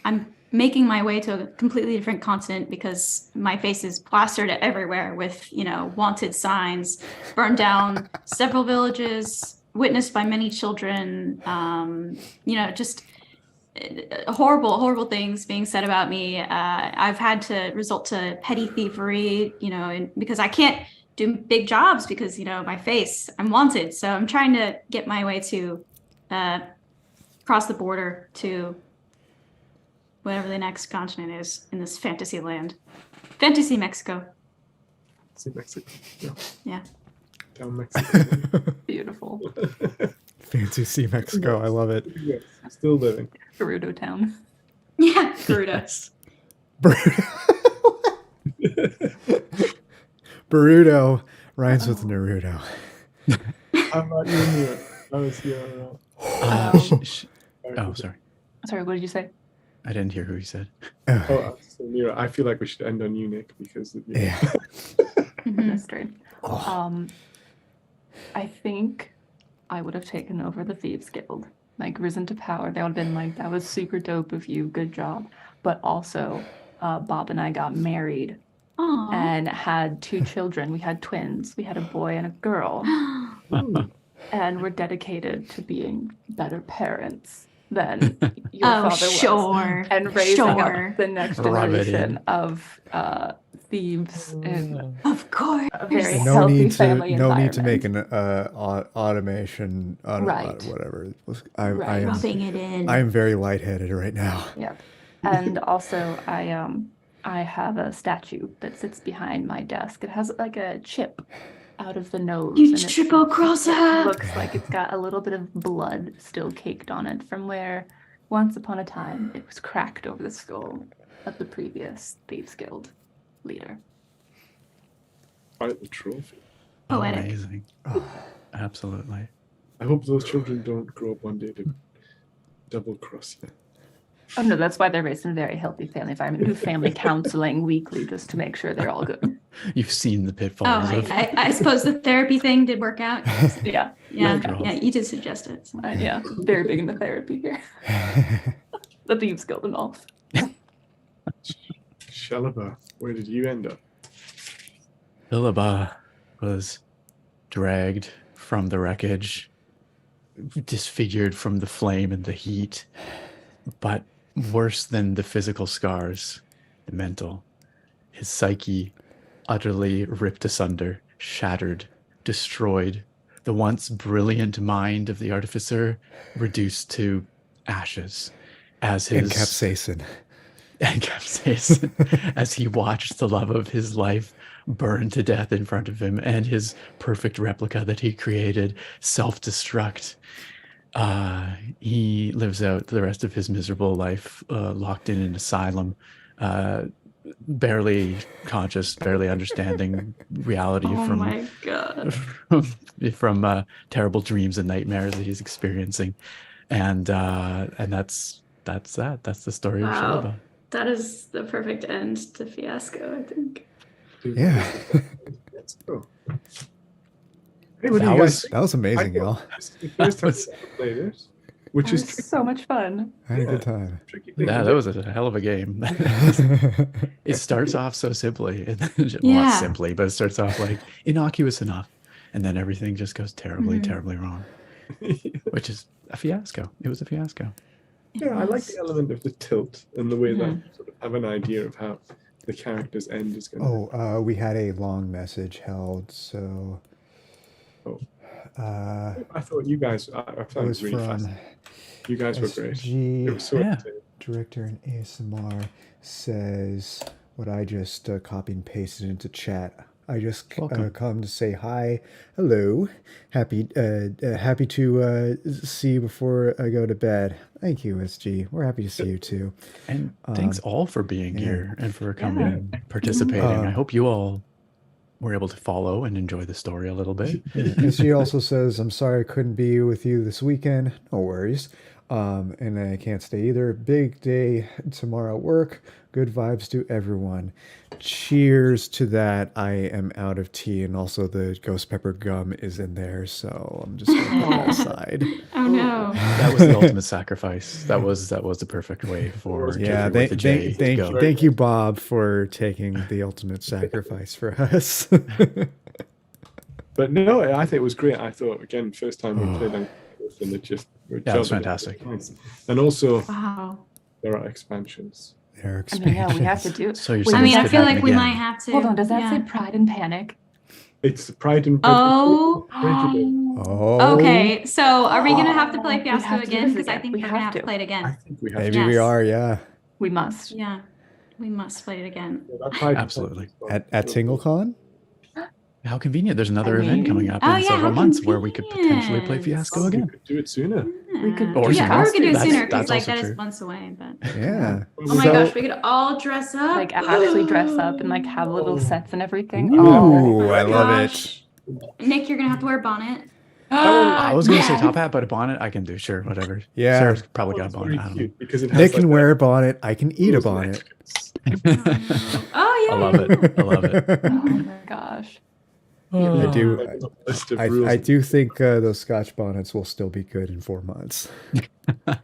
I'm making my way to a completely different continent because my face is plastered everywhere with, wanted signs, burned down several villages, witnessed by many children, just horrible things being said about me. I've had to resort to petty thievery, because I can't do big jobs because, my face, I'm wanted. So I'm trying to get my way to cross the border to whatever the next continent is in this fantasy land. Fantasy Mexico. See Mexico. Yeah. Down Mexico. Beautiful. Fancy Sea Mexico. I love it. Yes, still living. Gerudo Town. Yeah, Gerudo. Burrito rhymes with Naruto. How about you, Mira? How was your... Oh, sorry. Sorry, what did you say? I didn't hear who you said. Oh, so Mira, I feel like we should end on you, Nick, because... Yeah. That's great. I think I would have taken over the Thieves Guild, like risen to power. They would have been like, that was super dope of you, good job. But also, Bob and I got married and had 2 children. We had twins. We had a boy and a girl. And we're dedicated to being better parents than your father was. And raising up the next generation of thieves in of course a very no healthy need to family environment. to make an automation whatever. rubbing it in. I am very lightheaded right now. Yep. And also I have a statue that sits behind my desk. It has like a chip out of the nose. You and triple cross her. It looks like it's got a little bit of blood still caked on it from where once upon a time it was cracked over the skull of the previous Thieves Guild leader. Quite the trophy. Poetic. Amazing. Absolutely. I hope those children don't grow up one day to double cross you. Oh no, that's why they're raised in a very healthy family environment. Do family counseling weekly just to make sure they're all good. You've seen the pitfalls. I suppose the therapy thing did work out. Yeah. Yeah, you did suggest it. So. Yeah, very big into therapy here. The Thieves Guild and all. Shelaba, where did you end up? Philippa was dragged from the wreckage, disfigured from the flame and the heat, but worse than the physical scars, the mental. His psyche utterly ripped asunder, shattered, destroyed. The once brilliant mind of the artificer reduced to ashes as his... And capsaicin. As he watched the love of his life burn to death in front of him and his perfect replica that he created self-destruct. He lives out the rest of his miserable life locked in an asylum, barely conscious, barely understanding reality from terrible dreams and nightmares that he's experiencing, and that's that. That's the story of Shelba. That is the perfect end to Fiasco, I think. Yeah. Let's go. That was amazing, y'all. The first time I played it, which is so much fun. I had a good time. Yeah, that was a hell of a game. It starts off so simply, not simply, but it starts off like innocuous enough, and then everything just goes terribly, terribly wrong, which is a fiasco. It was a fiasco. Yeah, I like was. the element of the tilt and the way that you sort of have an idea of how the character's end is going to. Oh, we had a long message held, so Oh, uh, I thought you guys. I it found was it really from fascinating. You guys were great. It SG was so Yeah. entertaining. Director in ASMR says what I just copied and pasted into chat. I just Welcome. come to say hi, hello, happy to see you before I go to bed. Thank you, SG. We're happy to see you too. And thanks all for being yeah. here and for coming and participating. I hope you all were able to follow and enjoy the story a little bit. SG also says, I'm sorry I couldn't be with you this weekend. No worries. And I can't stay either. Big day tomorrow at work. Good vibes to everyone. Cheers to that. I am out of tea, and also the ghost pepper gum is in there, so I'm just gonna put that aside. Oh no. That was the ultimate sacrifice. That was the perfect way for Yeah, Jeffrey with the J to go. thank you, Bob, for taking the ultimate sacrifice for us. But no, I think it was great. I thought again, first time we played on and it just Yeah, it was fantastic. And also Wow. there are expansions. There are I mean, yeah, we have to expansions. do it. So you're Wait, saying I mean, this I could feel happen like we again. might have to. Hold on, does that yeah. say Pride and Panic? It's Pride and Oh. Prejudice. Oh, Okay, so are we gonna have to play We Fiasco have to do again? this Because I again. think We we're gonna have have to to. play it I again. think we have maybe to. we Yes. are, yeah. We must. Yeah, we must play it again. That Pride and Absolutely. Prejudice At TingleCon? How convenient. There's another I event mean- coming up Oh, in yeah, several how months where we could potentially play convenient. Fiasco We again. could do it sooner. We could Or do yeah, or we could do it Fiasco. sooner because That's like also that is true. months away. But Yeah. oh my So- gosh, we could all dress up. Like actually dress up and like have little sets and everything. Ooh, Oh, I love it. Gosh. Nick, you're gonna have to wear a bonnet. I was going to say yes. top hat, but a bonnet I can do. Sure, whatever. Yeah. Sarah's probably got a It's bonnet. very I don't know. cute because it has Nick like can wear a bonnet. I can eat a those bonnet. legs. Oh yeah. I love it. I love it. Oh my gosh. I do. Like a little list of rules. I do think those Scotch bonnets will still be good in 4 months.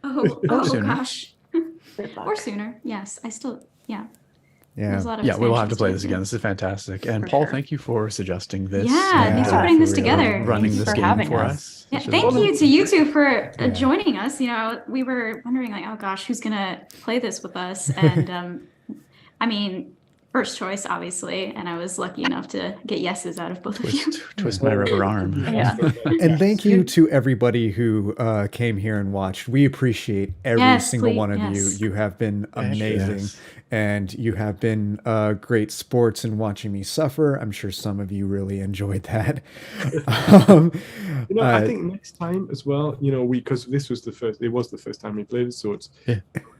Oh sooner. gosh. Good luck. Or sooner. Yes, I still. Yeah. Yeah. There's a lot of Yeah, we will have to expansions play too, this yeah. again. This is fantastic. And For Paul, sure. thank you for suggesting this. Yeah, thanks for and putting this for together. running Thanks this for game having for us. us. Yeah, This is thank awesome. you to you two for Yeah. joining us. You know, we were wondering like, oh gosh, who's gonna play this with us? And I mean, first choice, obviously, and I was lucky enough to get yeses out of both of you. Twist my rubber arm. Yeah. And thank you to everybody who came here and watched. We appreciate every Yes, single please, one of yes. you. You have been amazing. Yes. And you have been great sports in watching me suffer. I'm sure some of you really enjoyed that. You know, I think next time as well, you know, because this was the first, it was the first time we played it, so it's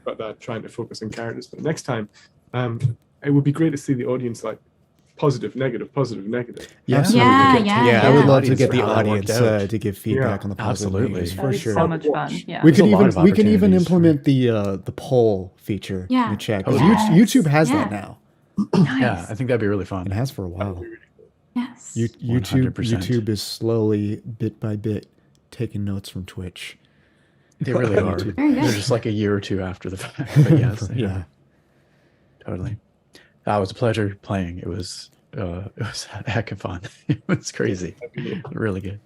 about that trying to focus on characters. But next time, it would be great to see the audience like positive, negative, positive, negative. Yeah, Absolutely. Yeah, I would yeah. love to get the for how that worked audience out. to give feedback Yeah, on the positive absolutely. negatives, That'd for be sure. so much fun. Yeah. We There's could a lot even of we can even opportunities for- implement the poll feature in Yeah. the chat, 'cause Totally. YouTube has Yeah. that now. Yeah, I think that'd be really fun. It has for a while. Yes. YouTube 100%. YouTube is slowly, bit by bit, taking notes from Twitch. They really are. Very good. They're just like a year or two after the fact. But yes, they Yeah. are. Totally. It was a pleasure playing. It was a heck of fun. It was crazy. Really good.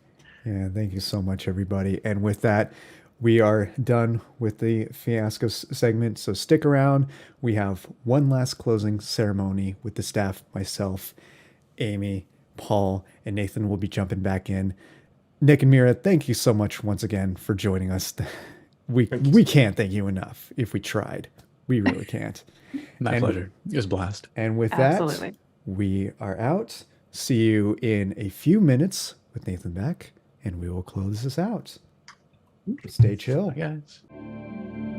Yeah, thank you so much, everybody. And with that, we are done with the Fiasco segment. So stick around. We have one last closing ceremony with the staff, myself, Amy, Paul, and Nathan will be jumping back in. Nick and Mira, thank you so much once again for joining us. We can't thank you enough if we tried. We really can't. My pleasure. It was a blast. And with Absolutely. that, we are out. See you in a few minutes with Nathan back, and we will close this out. Stay chill. Bye, guys.